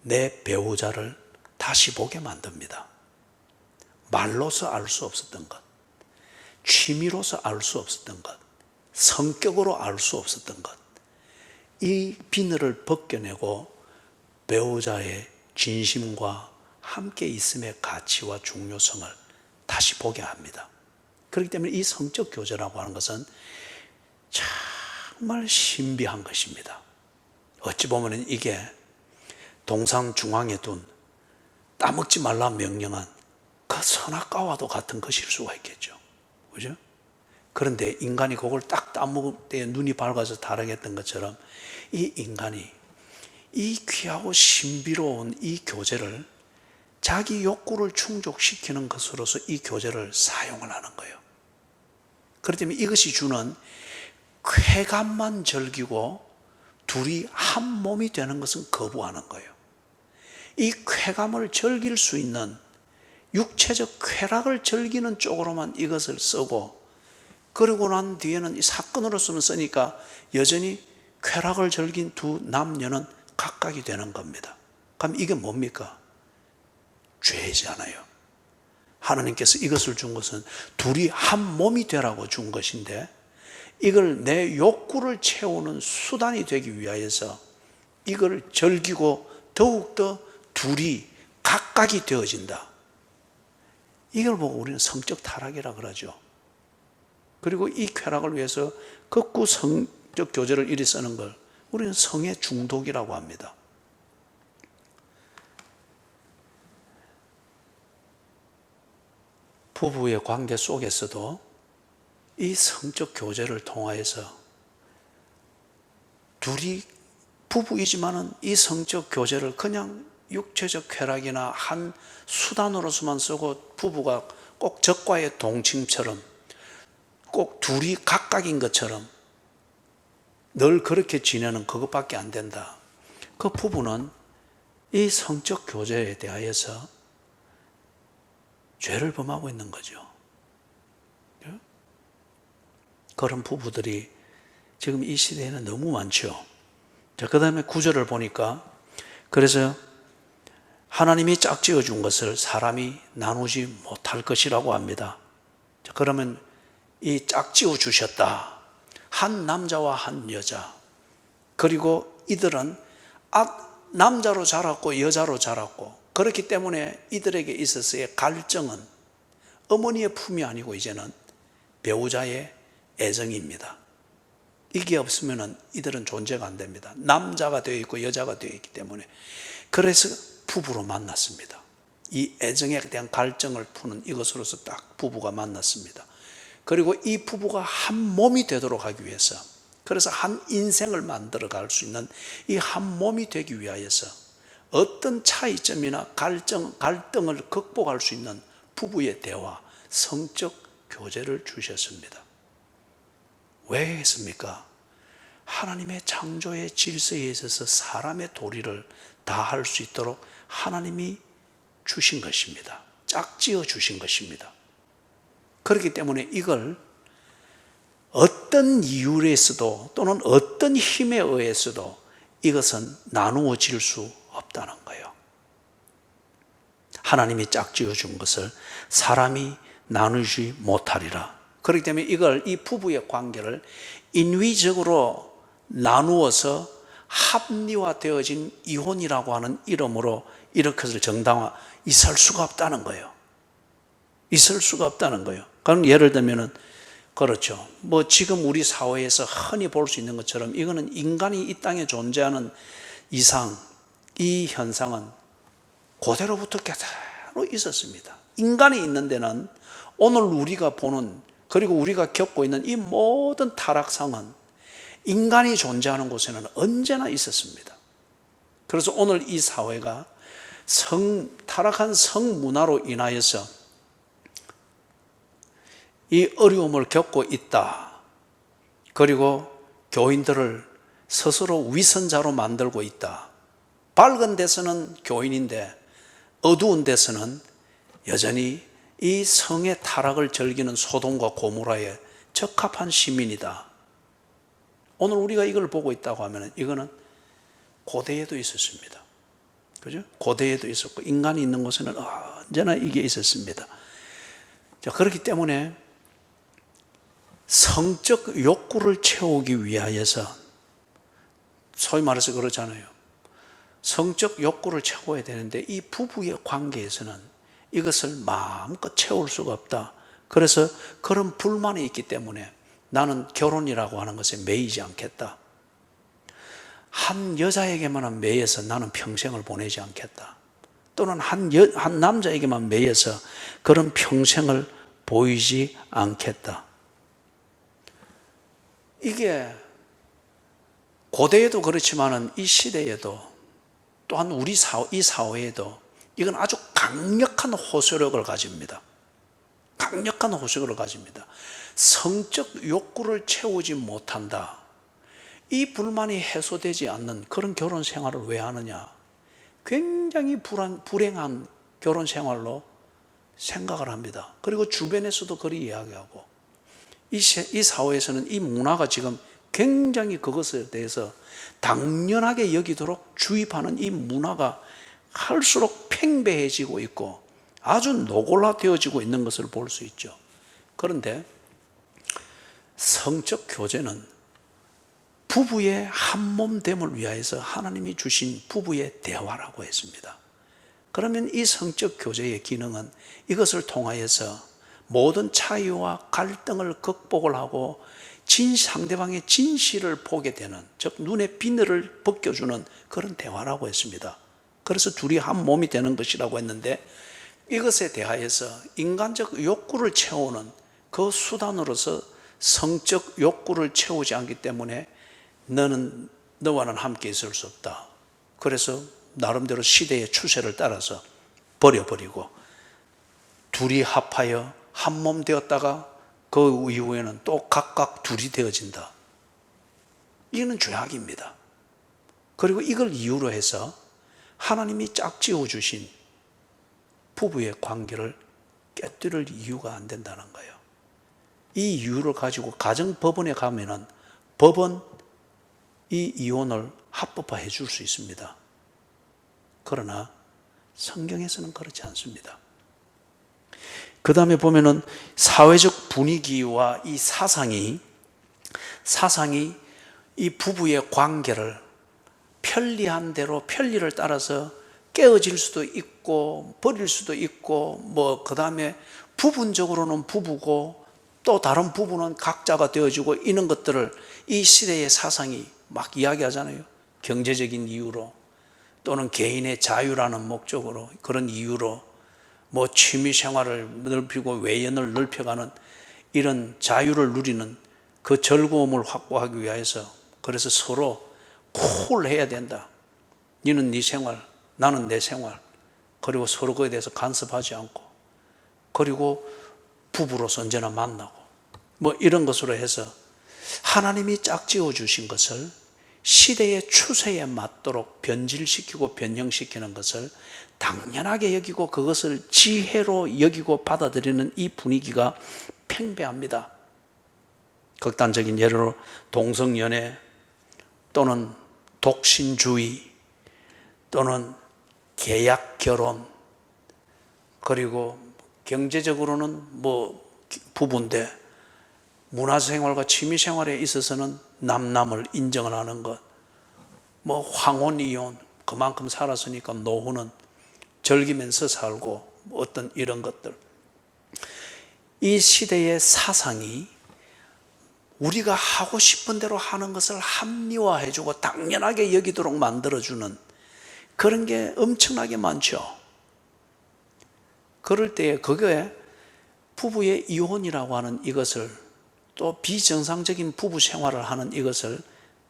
내 배우자를 다시 보게 만듭니다. 말로서 알 수 없었던 것, 취미로서 알 수 없었던 것, 성격으로 알 수 없었던 것, 이 비늘을 벗겨내고 배우자의 진심과 함께 있음의 가치와 중요성을 다시 보게 합니다. 그렇기 때문에 이 성적 교제라고 하는 것은 정말 신비한 것입니다. 어찌 보면 이게 동산 중앙에 둔 따먹지 말라 명령한 그 선악과와도 같은 것일 수가 있겠죠. 그죠? 그런데 인간이 그걸 딱 따먹을 때 눈이 밝아서 다르겠던 것처럼 이 인간이 이 귀하고 신비로운 이 교제를 자기 욕구를 충족시키는 것으로서 이 교제를 사용을 하는 거예요. 그렇기 때문에 이것이 주는 쾌감만 즐기고 둘이 한 몸이 되는 것은 거부하는 거예요. 이 쾌감을 즐길 수 있는 육체적 쾌락을 즐기는 쪽으로만 이것을 쓰고 그러고 난 뒤에는 이 사건으로서는 쓰니까 여전히 쾌락을 즐긴 두 남녀는 각각이 되는 겁니다. 그럼 이게 뭡니까? 죄잖아요. 하나님께서 이것을 준 것은 둘이 한 몸이 되라고 준 것인데 이걸 내 욕구를 채우는 수단이 되기 위하여서 이걸 즐기고 더욱더 둘이 각각이 되어진다. 이걸 보고 우리는 성적 타락이라 그러죠. 그리고 이 쾌락을 위해서 극구 성적 교제를 이리 쓰는 걸 우리는 성의 중독이라고 합니다. 부부의 관계 속에서도 이 성적 교제를 통하여서 둘이 부부이지만은 이 성적 교제를 그냥 육체적 쾌락이나 한 수단으로서만 쓰고 부부가 꼭 적과의 동침처럼 꼭 둘이 각각인 것처럼 늘 그렇게 지내는 그것밖에 안 된다. 그 부부는 이 성적 교제에 대하여서 죄를 범하고 있는 거죠. 그런 부부들이 지금 이 시대에는 너무 많죠. 자, 그 다음에 9절을 보니까 그래서 하나님이 짝지어 준 것을 사람이 나누지 못할 것이라고 합니다. 자, 그러면 이 짝지어 주셨다. 한 남자와 한 여자. 그리고 이들은 남자로 자랐고 여자로 자랐고 그렇기 때문에 이들에게 있어서의 갈증은 어머니의 품이 아니고 이제는 배우자의 애정입니다. 이게 없으면 이들은 존재가 안 됩니다. 남자가 되어 있고 여자가 되어 있기 때문에. 그래서 부부로 만났습니다. 이 애정에 대한 갈증을 푸는 이것으로서 딱 부부가 만났습니다. 그리고 이 부부가 한 몸이 되도록 하기 위해서, 그래서 한 인생을 만들어 갈 수 있는 이 한 몸이 되기 위하여서 어떤 차이점이나 갈등을 극복할 수 있는 부부의 대화, 성적 교제를 주셨습니다. 왜 했습니까? 하나님의 창조의 질서에 있어서 사람의 도리를 다 할 수 있도록 하나님이 주신 것입니다. 짝지어 주신 것입니다. 그렇기 때문에 이걸 어떤 이유에서도 또는 어떤 힘에 의해서도 이것은 나누어질 수 없다는 거예요. 하나님이 짝지어 준 것을 사람이 나누지 못하리라. 그렇기 때문에 이걸, 이 부부의 관계를 인위적으로 나누어서 합리화되어진 이혼이라고 하는 이름으로 이렇게 정당화 있을 수가 없다는 거예요. 있을 수가 없다는 거예요. 그럼 예를 들면은, 그렇죠, 뭐 지금 우리 사회에서 흔히 볼 수 있는 것처럼 이거는 인간이 이 땅에 존재하는 이상 이 현상은 고대로부터 그대로 있었습니다. 인간이 있는 데는 오늘 우리가 보는, 그리고 우리가 겪고 있는 이 모든 타락상은 인간이 존재하는 곳에는 언제나 있었습니다. 그래서 오늘 이 사회가 타락한 성문화로 인하여서 이 어려움을 겪고 있다. 그리고 교인들을 스스로 위선자로 만들고 있다. 밝은 데서는 교인인데 어두운 데서는 여전히 이 성의 타락을 즐기는 소돔과 고모라에 적합한 시민이다. 오늘 우리가 이걸 보고 있다고 하면 이거는 고대에도 있었습니다. 그죠? 고대에도 있었고 인간이 있는 곳에는 언제나 이게 있었습니다. 자, 그렇기 때문에 성적 욕구를 채우기 위하여서, 소위 말해서 그러잖아요. 성적 욕구를 채워야 되는데 이 부부의 관계에서는 이것을 마음껏 채울 수가 없다. 그래서 그런 불만이 있기 때문에 나는 결혼이라고 하는 것에 매이지 않겠다. 한 여자에게만 매여서 나는 평생을 보내지 않겠다. 또는 한 남자에게만 매여서 그런 평생을 보이지 않겠다. 이게 고대에도 그렇지만은 이 시대에도 또한 이 사회에도 이건 아주 강력한 호소력을 가집니다. 강력한 호소력을 가집니다. 성적 욕구를 채우지 못한다. 이 불만이 해소되지 않는 그런 결혼 생활을 왜 하느냐? 굉장히 불행한 결혼 생활로 생각을 합니다. 그리고 주변에서도 그리 이야기하고, 이 사회에서는 이 문화가 지금 굉장히 그것에 대해서 당연하게 여기도록 주입하는 이 문화가 할수록 팽배해지고 있고 아주 노골화되어지고 있는 것을 볼 수 있죠. 그런데 성적 교제는 부부의 한몸됨을 위하여서 하나님이 주신 부부의 대화라고 했습니다. 그러면 이 성적 교제의 기능은 이것을 통하여서 모든 차이와 갈등을 극복을 하고 상대방의 진실을 보게 되는, 즉 눈의 비늘을 벗겨주는 그런 대화라고 했습니다. 그래서 둘이 한 몸이 되는 것이라고 했는데, 이것에 대하여서 인간적 욕구를 채우는 그 수단으로서 성적 욕구를 채우지 않기 때문에 너와는 함께 있을 수 없다. 그래서 나름대로 시대의 추세를 따라서 버려버리고 둘이 합하여 한 몸 되었다가 그 이후에는 또 각각 둘이 되어진다. 이거는 죄악입니다. 그리고 이걸 이유로 해서 하나님이 짝지어 주신 부부의 관계를 깨뜨릴 이유가 안 된다는 거예요. 이 이유를 가지고 가정법원에 가면은 법원 이 이혼을 합법화해 줄 수 있습니다. 그러나 성경에서는 그렇지 않습니다. 그 다음에 보면은 사회적 분위기와 이 사상이 이 부부의 관계를 편리한 대로 편리를 따라서 깨어질 수도 있고 버릴 수도 있고 그 다음에 부분적으로는 부부고 또 다른 부부는 각자가 되어지고 이런 것들을 이 시대의 사상이 막 이야기하잖아요. 경제적인 이유로 또는 개인의 자유라는 목적으로 그런 이유로 뭐 취미 생활을 넓히고 외연을 넓혀가는 이런 자유를 누리는 그 즐거움을 확보하기 위해서 그래서 서로 쿨해야 된다. 너는 네 생활, 나는 내 생활. 그리고 서로 그에 대해서 간섭하지 않고 그리고 부부로서 언제나 만나고 뭐 이런 것으로 해서 하나님이 짝지어 주신 것을 시대의 추세에 맞도록 변질시키고 변형시키는 것을 당연하게 여기고 그것을 지혜로 여기고 받아들이는 이 분위기가 팽배합니다. 극단적인 예로 동성연애 또는 독신주의 또는 계약 결혼 그리고 경제적으로는 뭐 부부인데 문화생활과 취미생활에 있어서는 남남을 인정을 하는 것, 뭐 황혼이혼, 그만큼 살았으니까 노후는 즐기면서 살고 어떤 이런 것들. 이 시대의 사상이 우리가 하고 싶은 대로 하는 것을 합리화해주고 당연하게 여기도록 만들어주는 그런 게 엄청나게 많죠. 그럴 때 그게 부부의 이혼이라고 하는 이것을 또 비정상적인 부부 생활을 하는 이것을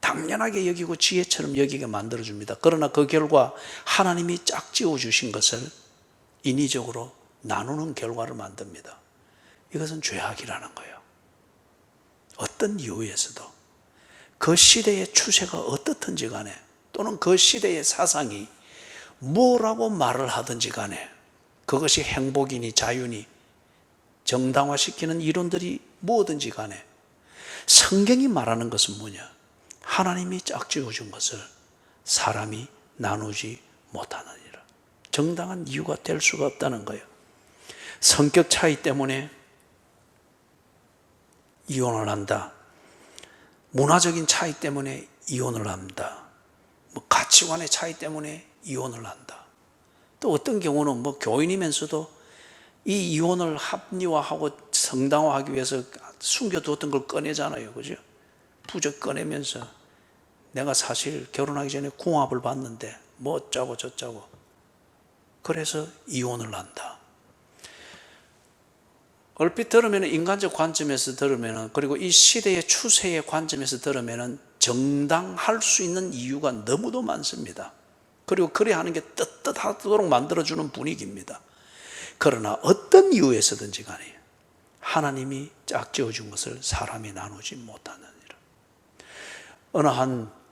당연하게 여기고 지혜처럼 여기게 만들어줍니다. 그러나 그 결과 하나님이 짝지어 주신 것을 인위적으로 나누는 결과를 만듭니다. 이것은 죄악이라는 거예요. 어떤 이유에서도 그 시대의 추세가 어떻든지 간에 또는 그 시대의 사상이 뭐라고 말을 하든지 간에 그것이 행복이니 자유니 정당화시키는 이론들이 뭐든지 간에 성경이 말하는 것은 뭐냐? 하나님이 짝지어 준 것을 사람이 나누지 못하느니라. 정당한 이유가 될 수가 없다는 거예요. 성격 차이 때문에 이혼을 한다. 문화적인 차이 때문에 이혼을 한다. 뭐 가치관의 차이 때문에 이혼을 한다. 또 어떤 경우는 뭐 교인이면서도 이 이혼을 합리화하고 정당화하기 위해서 숨겨두었던 걸 꺼내잖아요. 그죠? 부적 꺼내면서 내가 사실 결혼하기 전에 궁합을 봤는데 뭐 어쩌고 저쩌고 그래서 이혼을 한다. 얼핏 들으면 인간적 관점에서 들으면 그리고 이 시대의 추세의 관점에서 들으면 정당할 수 있는 이유가 너무도 많습니다. 그리고 그래야 하는 게 떳떳하도록 만들어주는 분위기입니다. 그러나 어떤 이유에서든지 간에 하나님이 짝지어 준 것을 사람이 나누지 못하느니라. 어느 한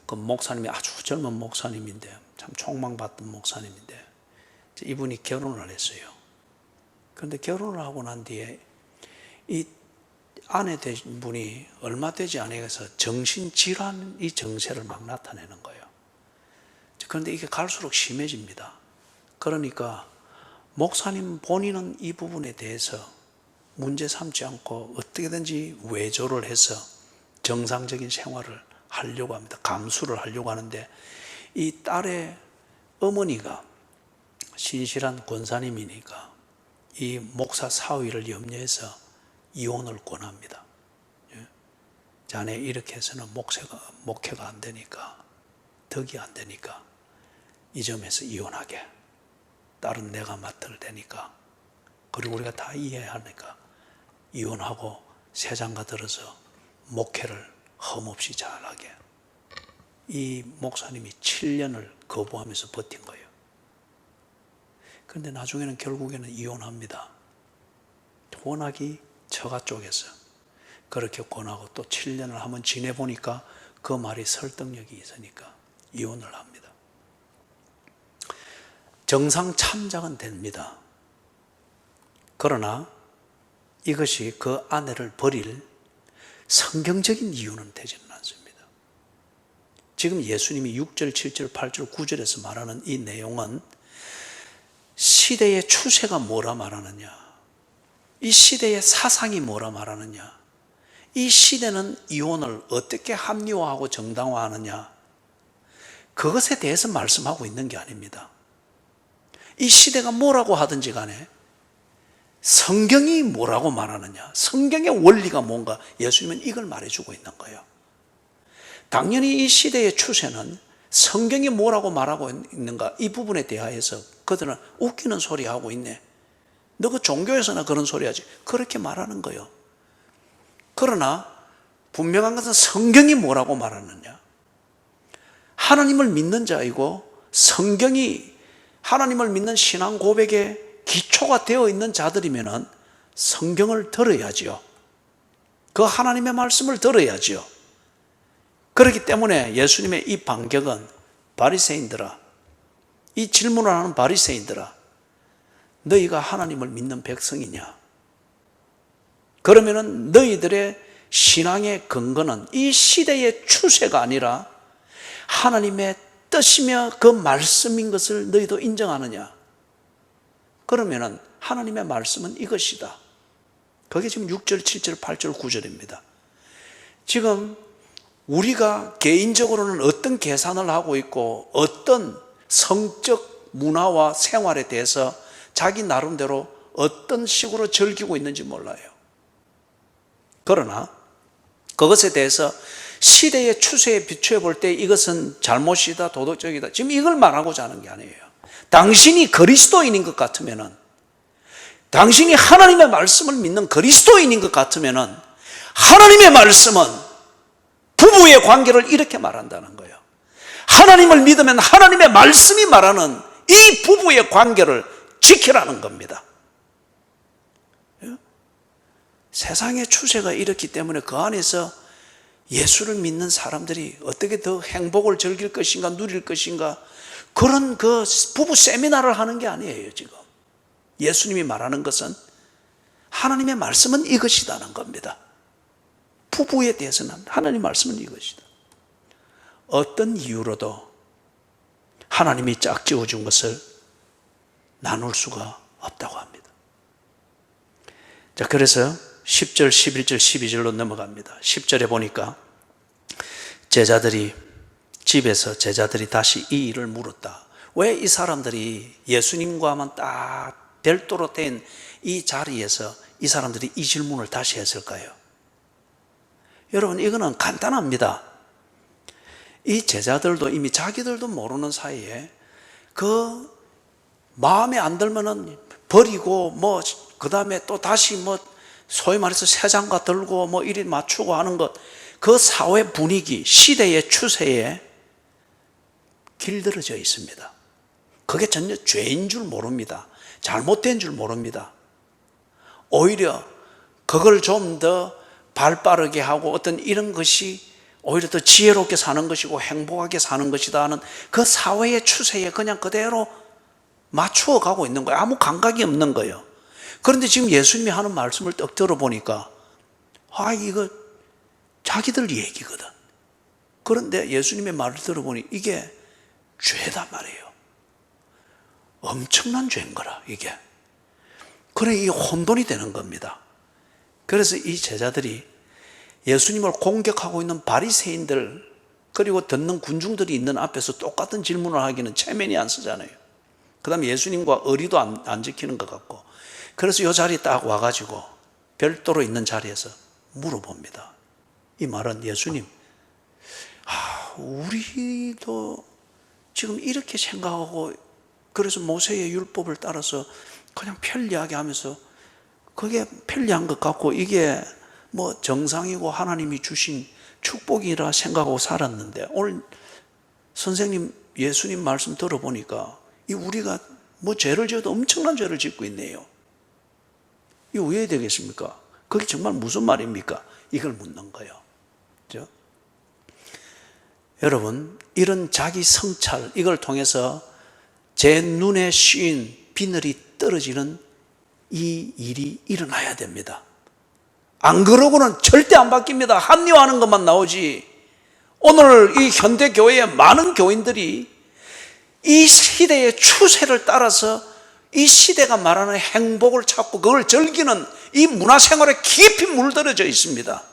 그 목사님이 아주 젊은 목사님인데 참 촉망받던 목사님인데 이분이 결혼을 했어요. 그런데 결혼을 하고 난 뒤에 이 아내 되신 분이 얼마 되지 않아서 정신질환이 정세를 막 나타내는 거예요. 그런데 이게 갈수록 심해집니다. 그러니까 목사님 본인은 이 부분에 대해서 문제 삼지 않고 어떻게든지 외조를 해서 정상적인 생활을 하려고 합니다. 감수를 하려고 하는데 이 딸의 어머니가 신실한 권사님이니까 이 목사 사위를 염려해서 이혼을 권합니다. 자네 이렇게 해서는 목회가 안 되니까 덕이 안 되니까 이 점에서 이혼하게. 딸은 내가 맡을 테니까 그리고 우리가 다 이해하니까 이혼하고 새 장가 들어서 목회를 험없이 잘하게. 이 목사님이 7년을 거부하면서 버틴 거예요. 그런데 나중에는 결국에는 이혼합니다. 워낙이 처가 쪽에서 그렇게 권하고 또 7년을 한번 지내보니까 그 말이 설득력이 있으니까 이혼을 합니다. 정상 참작은 됩니다. 그러나 이것이 그 아내를 버릴 성경적인 이유는 되지는 않습니다. 지금 예수님이 6절, 7절, 8절, 9절에서 말하는 이 내용은 시대의 추세가 뭐라 말하느냐, 이 시대의 사상이 뭐라 말하느냐, 이 시대는 이혼을 어떻게 합리화하고 정당화하느냐, 그것에 대해서 말씀하고 있는 게 아닙니다. 이 시대가 뭐라고 하든지 간에 성경이 뭐라고 말하느냐, 성경의 원리가 뭔가, 예수님은 이걸 말해주고 있는 거예요. 당연히 이 시대의 추세는 성경이 뭐라고 말하고 있는가, 이 부분에 대하여서 그들은 웃기는 소리 하고 있네, 너 그 종교에서나 그런 소리 하지, 그렇게 말하는 거예요. 그러나 분명한 것은 성경이 뭐라고 말하느냐, 하나님을 믿는 자이고 성경이 하나님을 믿는 신앙 고백의 기초가 되어 있는 자들이면 성경을 들어야지요. 그 하나님의 말씀을 들어야지요. 그렇기 때문에 예수님의 이 반격은, 바리새인들아, 이 질문을 하는 바리새인들아, 너희가 하나님을 믿는 백성이냐? 그러면은 너희들의 신앙의 근거는 이 시대의 추세가 아니라 하나님의 뜻이며 그 말씀인 것을 너희도 인정하느냐? 그러면은 하나님의 말씀은 이것이다. 그게 지금 6절, 7절, 8절, 9절입니다. 지금 우리가 개인적으로는 어떤 계산을 하고 있고 어떤 성적 문화와 생활에 대해서 자기 나름대로 어떤 식으로 즐기고 있는지 몰라요. 그러나 그것에 대해서 시대의 추세에 비추어 볼 때 이것은 잘못이다, 도덕적이다, 지금 이걸 말하고자 하는 게 아니에요. 당신이 그리스도인인 것 같으면은, 당신이 하나님의 말씀을 믿는 그리스도인인 것 같으면은, 하나님의 말씀은 부부의 관계를 이렇게 말한다는 거예요. 하나님을 믿으면 하나님의 말씀이 말하는 이 부부의 관계를 지키라는 겁니다. 세상의 추세가 이렇기 때문에 그 안에서 예수를 믿는 사람들이 어떻게 더 행복을 즐길 것인가, 누릴 것인가, 그런 그 부부 세미나를 하는 게 아니에요. 지금 예수님이 말하는 것은 하나님의 말씀은 이것이다는 겁니다. 부부에 대해서는 하나님의 말씀은 이것이다. 어떤 이유로도 하나님이 짝지어 준 것을 나눌 수가 없다고 합니다. 자, 그래서 10절, 11절, 12절로 넘어갑니다. 10절에 보니까 집에서 제자들이 다시 이 일을 물었다. 왜 이 사람들이 예수님과만 딱 별도로 된 이 자리에서 이 사람들이 이 질문을 다시 했을까요? 여러분, 이거는 간단합니다. 이 제자들도 이미 자기들도 모르는 사이에 그 마음에 안 들면은 버리고 그 다음에 또 다시 소위 말해서 새 장가 들고 이리 맞추고 하는 것, 그 사회 분위기, 시대의 추세에 길들여져 있습니다. 그게 전혀 죄인 줄 모릅니다. 잘못된 줄 모릅니다. 오히려 그걸 좀 더 발빠르게 하고 어떤 이런 것이 오히려 더 지혜롭게 사는 것이고 행복하게 사는 것이다 하는 그 사회의 추세에 그냥 그대로 맞추어 가고 있는 거예요. 아무 감각이 없는 거예요. 그런데 지금 예수님이 하는 말씀을 딱 들어보니까 이거 자기들 얘기거든. 그런데 예수님의 말을 들어보니 이게 죄다 말이에요. 엄청난 죄인 거라, 이게. 그래, 이게 혼돈이 되는 겁니다. 그래서 이 제자들이 예수님을 공격하고 있는 바리새인들 그리고 듣는 군중들이 있는 앞에서 똑같은 질문을 하기는 체면이 안 쓰잖아요. 그 다음에 예수님과 의리도 안 지키는 것 같고, 그래서 이 자리에 딱 와가지고 별도로 있는 자리에서 물어봅니다. 이 말은 예수님, 우리도 지금 이렇게 생각하고 그래서 모세의 율법을 따라서 그냥 편리하게 하면서 그게 편리한 것 같고 이게 정상이고 하나님이 주신 축복이라 생각하고 살았는데, 오늘 선생님 예수님 말씀 들어보니까 우리가 죄를 지어도 엄청난 죄를 짓고 있네요. 이거 왜 되겠습니까? 그게 정말 무슨 말입니까? 이걸 묻는 거예요. 그렇죠? 여러분, 이런 자기 성찰, 이걸 통해서 제 눈에 씌인 비늘이 떨어지는 이 일이 일어나야 됩니다. 안 그러고는 절대 안 바뀝니다. 합리화하는 것만 나오지. 오늘 이 현대교회의 많은 교인들이 이 시대의 추세를 따라서 이 시대가 말하는 행복을 찾고 그걸 즐기는 이 문화생활에 깊이 물들어져 있습니다.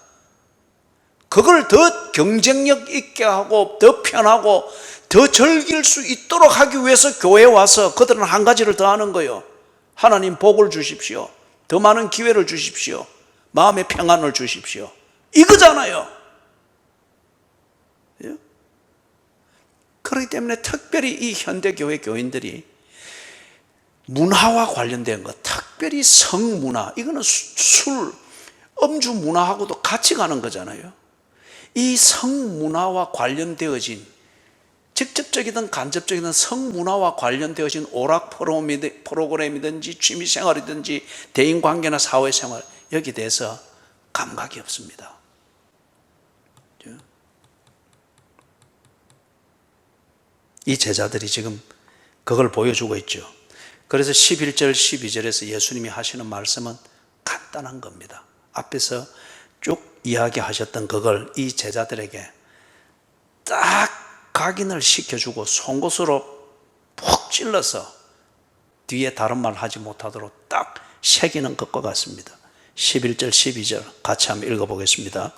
그걸 더 경쟁력 있게 하고 더 편하고 더 즐길 수 있도록 하기 위해서 교회에 와서 그들은 한 가지를 더 하는 거예요. 하나님 복을 주십시오. 더 많은 기회를 주십시오. 마음의 평안을 주십시오. 이거잖아요. 예? 그렇기 때문에 특별히 이 현대교회 교인들이 문화와 관련된 것, 특별히 성문화, 이거는 술, 음주 문화하고도 같이 가는 거잖아요. 이 성문화와 관련되어진, 직접적이든 간접적이든 성문화와 관련되어진 오락 프로그램이든지 취미생활이든지 대인관계나 사회생활, 여기에 대해서 감각이 없습니다. 이 제자들이 지금 그걸 보여주고 있죠. 그래서 11절, 12절에서 예수님이 하시는 말씀은 간단한 겁니다. 앞에서 쭉 이야기하셨던 그걸 이 제자들에게 딱 각인을 시켜주고 송곳으로 푹 찔러서 뒤에 다른 말 하지 못하도록 딱 새기는 것과 같습니다. 11절, 12절 같이 한번 읽어보겠습니다.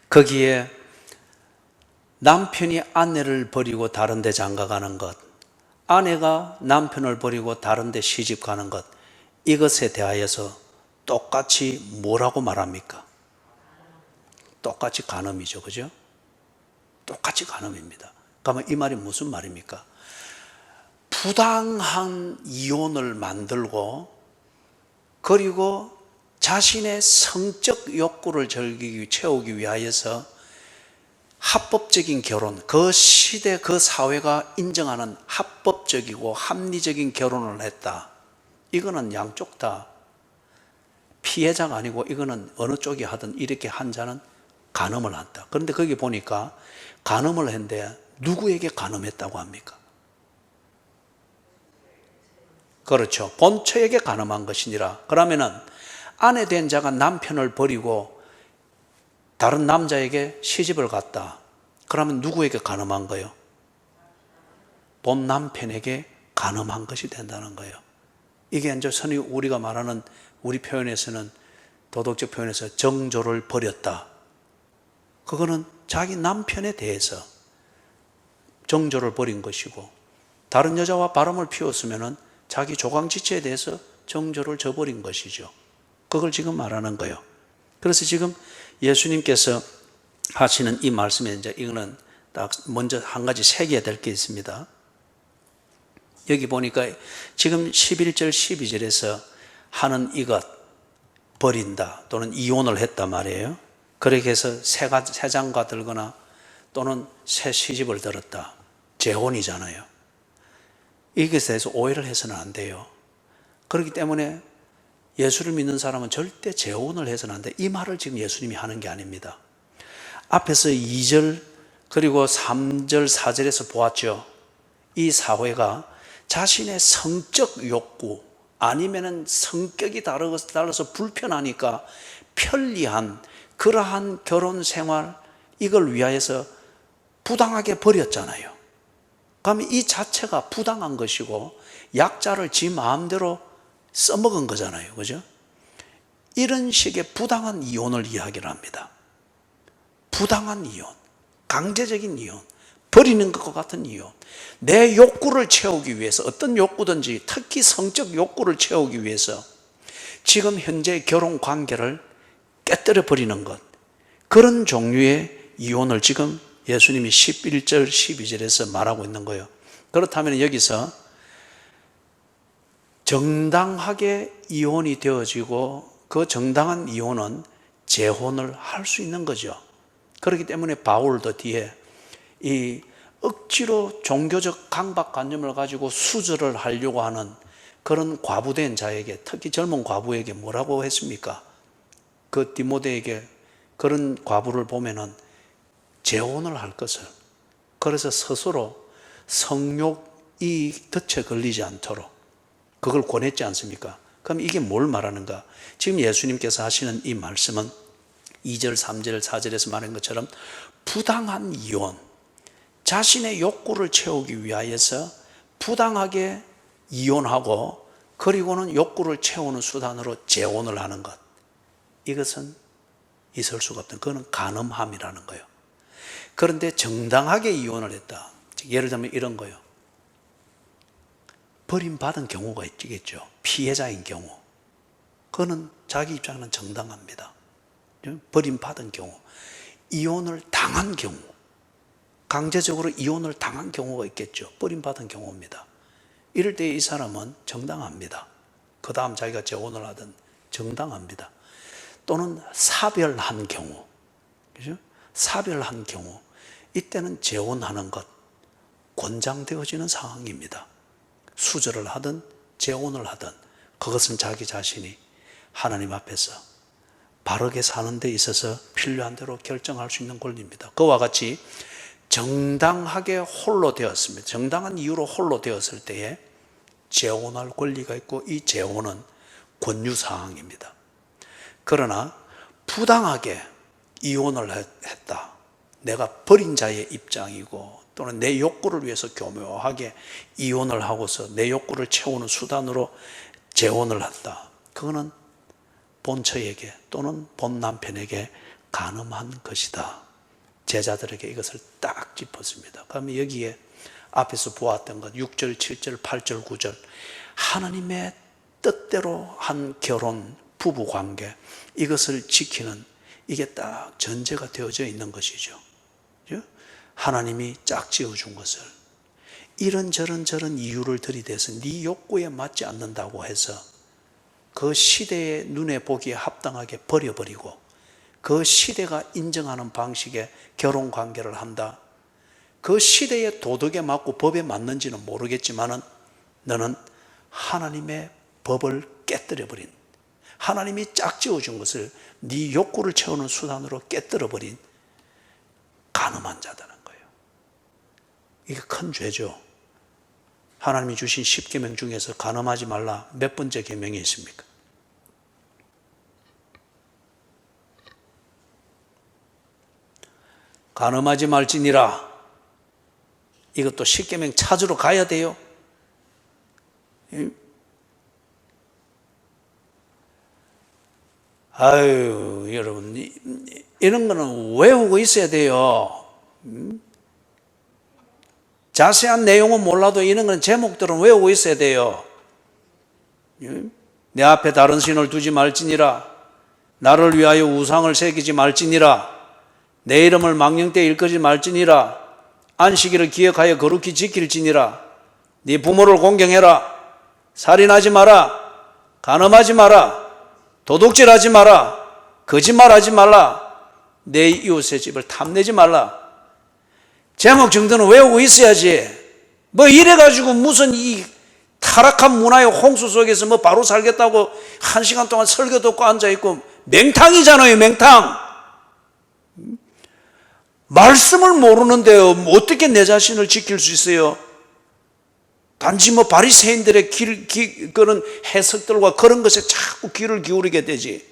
거기에 남편이 아내를 버리고 다른 데 장가가는 것, 아내가 남편을 버리고 다른 데 시집가는 것, 이것에 대하여서 똑같이 뭐라고 말합니까? 똑같이 간음이죠. 그죠? 똑같이 간음입니다. 그러면 이 말이 무슨 말입니까? 부당한 이혼을 만들고 그리고 자신의 성적 욕구를 채우기 위하여서 합법적인 결혼, 그 시대 그 사회가 인정하는 합법적이고 합리적인 결혼을 했다. 이거는 양쪽 다 피해자가 아니고 이거는 어느 쪽이 하든 이렇게 한 자는 간음을 한다. 그런데 거기 보니까 간음을 했는데 누구에게 간음했다고 합니까? 그렇죠. 본처에게 간음한 것이니라. 그러면은 아내 된 자가 남편을 버리고 다른 남자에게 시집을 갔다. 그러면 누구에게 간음한 거예요? 본 남편에게 간음한 것이 된다는 거예요. 이게 이제 선이 우리가 말하는 우리 표현에서는 도덕적 표현에서 정조를 버렸다. 그거는 자기 남편에 대해서 정조를 버린 것이고 다른 여자와 바람을 피웠으면은 자기 조강지체에 대해서 정조를 저버린 것이죠. 그걸 지금 말하는 거예요. 그래서 지금 예수님께서 하시는 이 말씀에 이제 이거는 딱 먼저 한 가지 새겨야 될 게 있습니다. 여기 보니까 지금 11절, 12절에서 하는 이것, 버린다 또는 이혼을 했단 말이에요. 그렇게 해서 새 장가 들거나 또는 새 시집을 들었다. 재혼이잖아요. 이것에 대해서 오해를 해서는 안 돼요. 그렇기 때문에 예수를 믿는 사람은 절대 재혼을 해서는 안 돼. 이 말을 지금 예수님이 하는 게 아닙니다. 앞에서 2절 그리고 3절, 4절에서 보았죠. 이 사회가 자신의 성적 욕구 아니면은 성격이 달라서 불편하니까 편리한 그러한 결혼 생활 이걸 위하여서 부당하게 버렸잖아요. 그러면 이 자체가 부당한 것이고 약자를 지 마음대로 써먹은 거잖아요. 그죠? 이런 식의 부당한 이혼을 이야기를 합니다. 부당한 이혼, 강제적인 이혼, 버리는 것과 같은 이혼. 내 욕구를 채우기 위해서 어떤 욕구든지 특히 성적 욕구를 채우기 위해서 지금 현재 결혼 관계를 깨뜨려 버리는 것. 그런 종류의 이혼을 지금 예수님이 11절, 12절에서 말하고 있는 거예요. 그렇다면 여기서 정당하게 이혼이 되어지고 그 정당한 이혼은 재혼을 할 수 있는 거죠. 그렇기 때문에 바울도 뒤에 이 억지로 종교적 강박관념을 가지고 수절을 하려고 하는 그런 과부된 자에게, 특히 젊은 과부에게 뭐라고 했습니까? 그 디모데에게 그런 과부를 보면은 재혼을 할 것을, 그래서 스스로 성욕이 덫에 걸리지 않도록 그걸 권했지 않습니까? 그럼 이게 뭘 말하는가? 지금 예수님께서 하시는 이 말씀은 2절, 3절, 4절에서 말한 것처럼 부당한 이혼, 자신의 욕구를 채우기 위하여서 부당하게 이혼하고 그리고는 욕구를 채우는 수단으로 재혼을 하는 것. 이것은 있을 수가 없다. 그거는 간음함이라는 거예요. 그런데 정당하게 이혼을 했다. 예를 들면 이런 거요. 버림받은 경우가 있겠죠. 피해자인 경우. 그거는 자기 입장은 정당합니다. 버림받은 경우. 이혼을 당한 경우. 강제적으로 이혼을 당한 경우가 있겠죠. 버림받은 경우입니다. 이럴 때 이 사람은 정당합니다. 그 다음 자기가 재혼을 하든 정당합니다. 또는 사별한 경우. 그죠? 사별한 경우. 이때는 재혼하는 것 권장되어지는 상황입니다. 수절을 하든 재혼을 하든 그것은 자기 자신이 하나님 앞에서 바르게 사는 데 있어서 필요한 대로 결정할 수 있는 권리입니다. 그와 같이 정당하게 홀로 되었습니다. 정당한 이유로 홀로 되었을 때에 재혼할 권리가 있고 이 재혼은 권유사항입니다. 그러나 부당하게 이혼을 했다. 내가 버린 자의 입장이고 또는 내 욕구를 위해서 교묘하게 이혼을 하고서 내 욕구를 채우는 수단으로 재혼을 했다. 그거는 본처에게 또는 본 남편에게 간음한 것이다. 제자들에게 이것을 딱 짚었습니다. 그러면 여기에 앞에서 보았던 것 6절, 7절, 8절, 9절 하나님의 뜻대로 한 결혼, 부부관계 이것을 지키는 이게 딱 전제가 되어져 있는 것이죠. 하나님이 짝지어 준 것을 이런저런 이유를 들이대서 네 욕구에 맞지 않는다고 해서 그 시대의 눈에 보기에 합당하게 버려버리고 그 시대가 인정하는 방식의 결혼관계를 한다. 그 시대의 도덕에 맞고 법에 맞는지는 모르겠지만은 너는 하나님의 법을 깨뜨려버린 하나님이 짝지어 준 것을 네 욕구를 채우는 수단으로 깨뜨려버린 간음한 자다는 거예요. 이게 큰 죄죠. 하나님이 주신 10계명 중에서 간음하지 말라 몇 번째 계명이 있습니까? 간음하지 말지니라. 이것도 10계명 찾으러 가야 돼요. 아유, 여러분, 이런 거는 외우고 있어야 돼요. 자세한 내용은 몰라도 이런 건 제목들은 외우고 있어야 돼요. 내 앞에 다른 신을 두지 말지니라. 나를 위하여 우상을 새기지 말지니라. 내 이름을 망령되이 일컫지 말지니라. 안식일을 기억하여 거룩히 지킬지니라. 네 부모를 공경해라. 살인하지 마라. 간음하지 마라. 도둑질하지 마라. 거짓말하지 말라. 내 이웃의 집을 탐내지 말라. 제목 정도는 외우고 있어야지. 뭐 이래가지고 무슨 이 타락한 문화의 홍수 속에서 뭐 바로 살겠다고 1시간 동안 설교 듣고 앉아있고 맹탕이잖아요. 맹탕. 말씀을 모르는데요. 어떻게 내 자신을 지킬 수 있어요? 단지 뭐 바리새인들의 그런 해석들과 그런 것에 자꾸 귀를 기울이게 되지.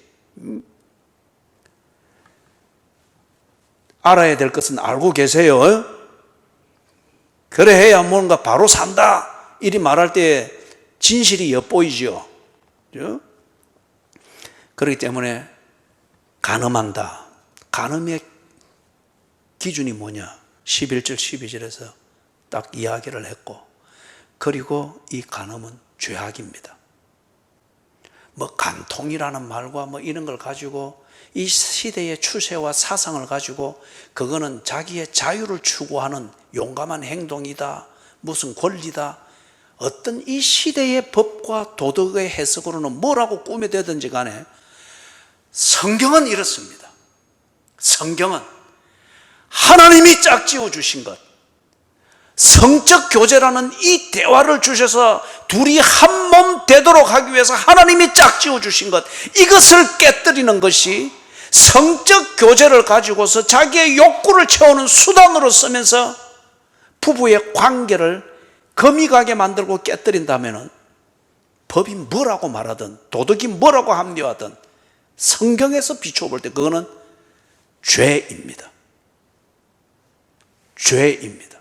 알아야 될 것은 알고 계세요. 그래 해야 뭔가 바로 산다. 이리 말할 때 진실이 엿보이죠. 그렇기 때문에 간음한다. 간음의 기준이 뭐냐? 11절 12절에서 딱 이야기를 했고, 그리고 이 간음은 죄악입니다. 뭐 간통이라는 말과 뭐 이런 걸 가지고 이 시대의 추세와 사상을 가지고 그거는 자기의 자유를 추구하는 용감한 행동이다, 무슨 권리다, 어떤 이 시대의 법과 도덕의 해석으로는 뭐라고 꾸며대든지 간에 성경은 이렇습니다. 성경은 하나님이 짝지어 주신 것, 성적 교제라는 이 대화를 주셔서 둘이 한 몸 되도록 하기 위해서 하나님이 짝지어 주신 것, 이것을 깨뜨리는 것이 성적 교제를 가지고서 자기의 욕구를 채우는 수단으로 쓰면서 부부의 관계를 금이 가게 만들고 깨뜨린다면 법이 뭐라고 말하든 도덕이 뭐라고 합리화하든 성경에서 비춰볼 때 그거는 죄입니다. 죄입니다.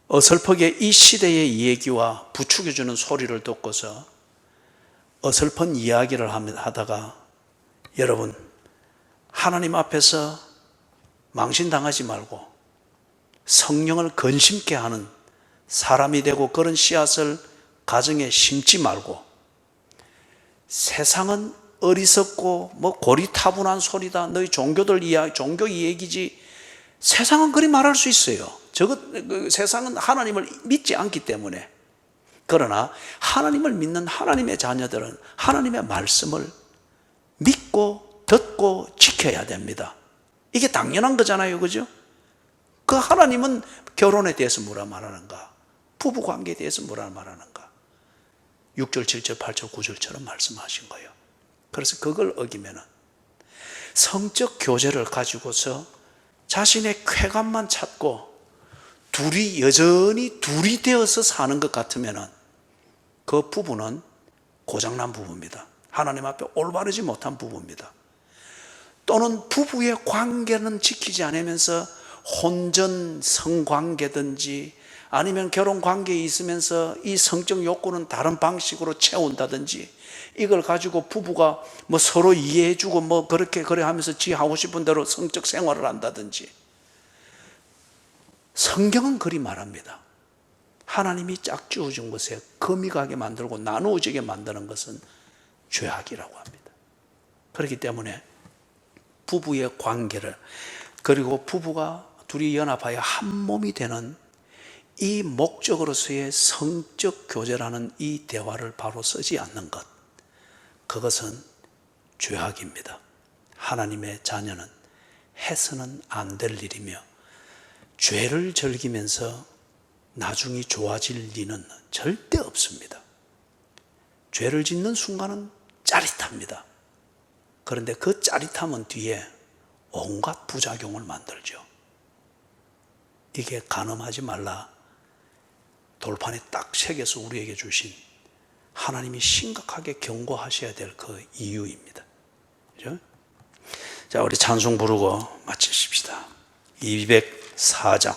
어설프게 이 시대의 얘기와 부추겨주는 소리를 듣고서 어설픈 이야기를 하다가 여러분 하나님 앞에서 망신당하지 말고 성령을 근심케 하는 사람이 되고 그런 씨앗을 가정에 심지 말고 세상은 어리석고 뭐 고리타분한 소리다. 너희 종교들 이야기, 종교 얘기지. 세상은 그리 말할 수 있어요. 세상은 하나님을 믿지 않기 때문에. 그러나 하나님을 믿는 하나님의 자녀들은 하나님의 말씀을 믿고 듣고 지켜야 됩니다. 이게 당연한 거잖아요. 그죠? 그 하나님은 결혼에 대해서 뭐라 말하는가? 부부관계에 대해서 뭐라 말하는가? 6절, 7절, 8절, 9절처럼 말씀하신 거예요. 그래서 그걸 어기면은 성적 교제를 가지고서 자신의 쾌감만 찾고 여전히 둘이 되어서 사는 것 같으면은 그 부부는 고장난 부부입니다. 하나님 앞에 올바르지 못한 부부입니다. 또는 부부의 관계는 지키지 않으면서 혼전 성관계든지 아니면 결혼 관계에 있으면서 이 성적 욕구는 다른 방식으로 채운다든지 이걸 가지고 부부가 뭐 서로 이해해주고 뭐 그래 하면서 지 하고 싶은 대로 성적 생활을 한다든지. 성경은 그리 말합니다. 하나님이 짝지어준 것에 금이 가게 만들고 나누어지게 만드는 것은 죄악이라고 합니다. 그렇기 때문에 부부의 관계를, 그리고 부부가 둘이 연합하여 한 몸이 되는 이 목적으로서의 성적 교제라는 이 대화를 바로 쓰지 않는 것, 그것은 죄악입니다. 하나님의 자녀는 해서는 안 될 일이며 죄를 즐기면서 나중에 좋아질 리는 절대 없습니다. 죄를 짓는 순간은 짜릿합니다. 그런데 그 짜릿함은 뒤에 온갖 부작용을 만들죠. 이게 간음하지 말라 돌판에 딱 새겨서 우리에게 주신 하나님이 심각하게 경고하셔야 될 그 이유입니다. 그죠? 자, 우리 찬송 부르고 마치십시다. 204장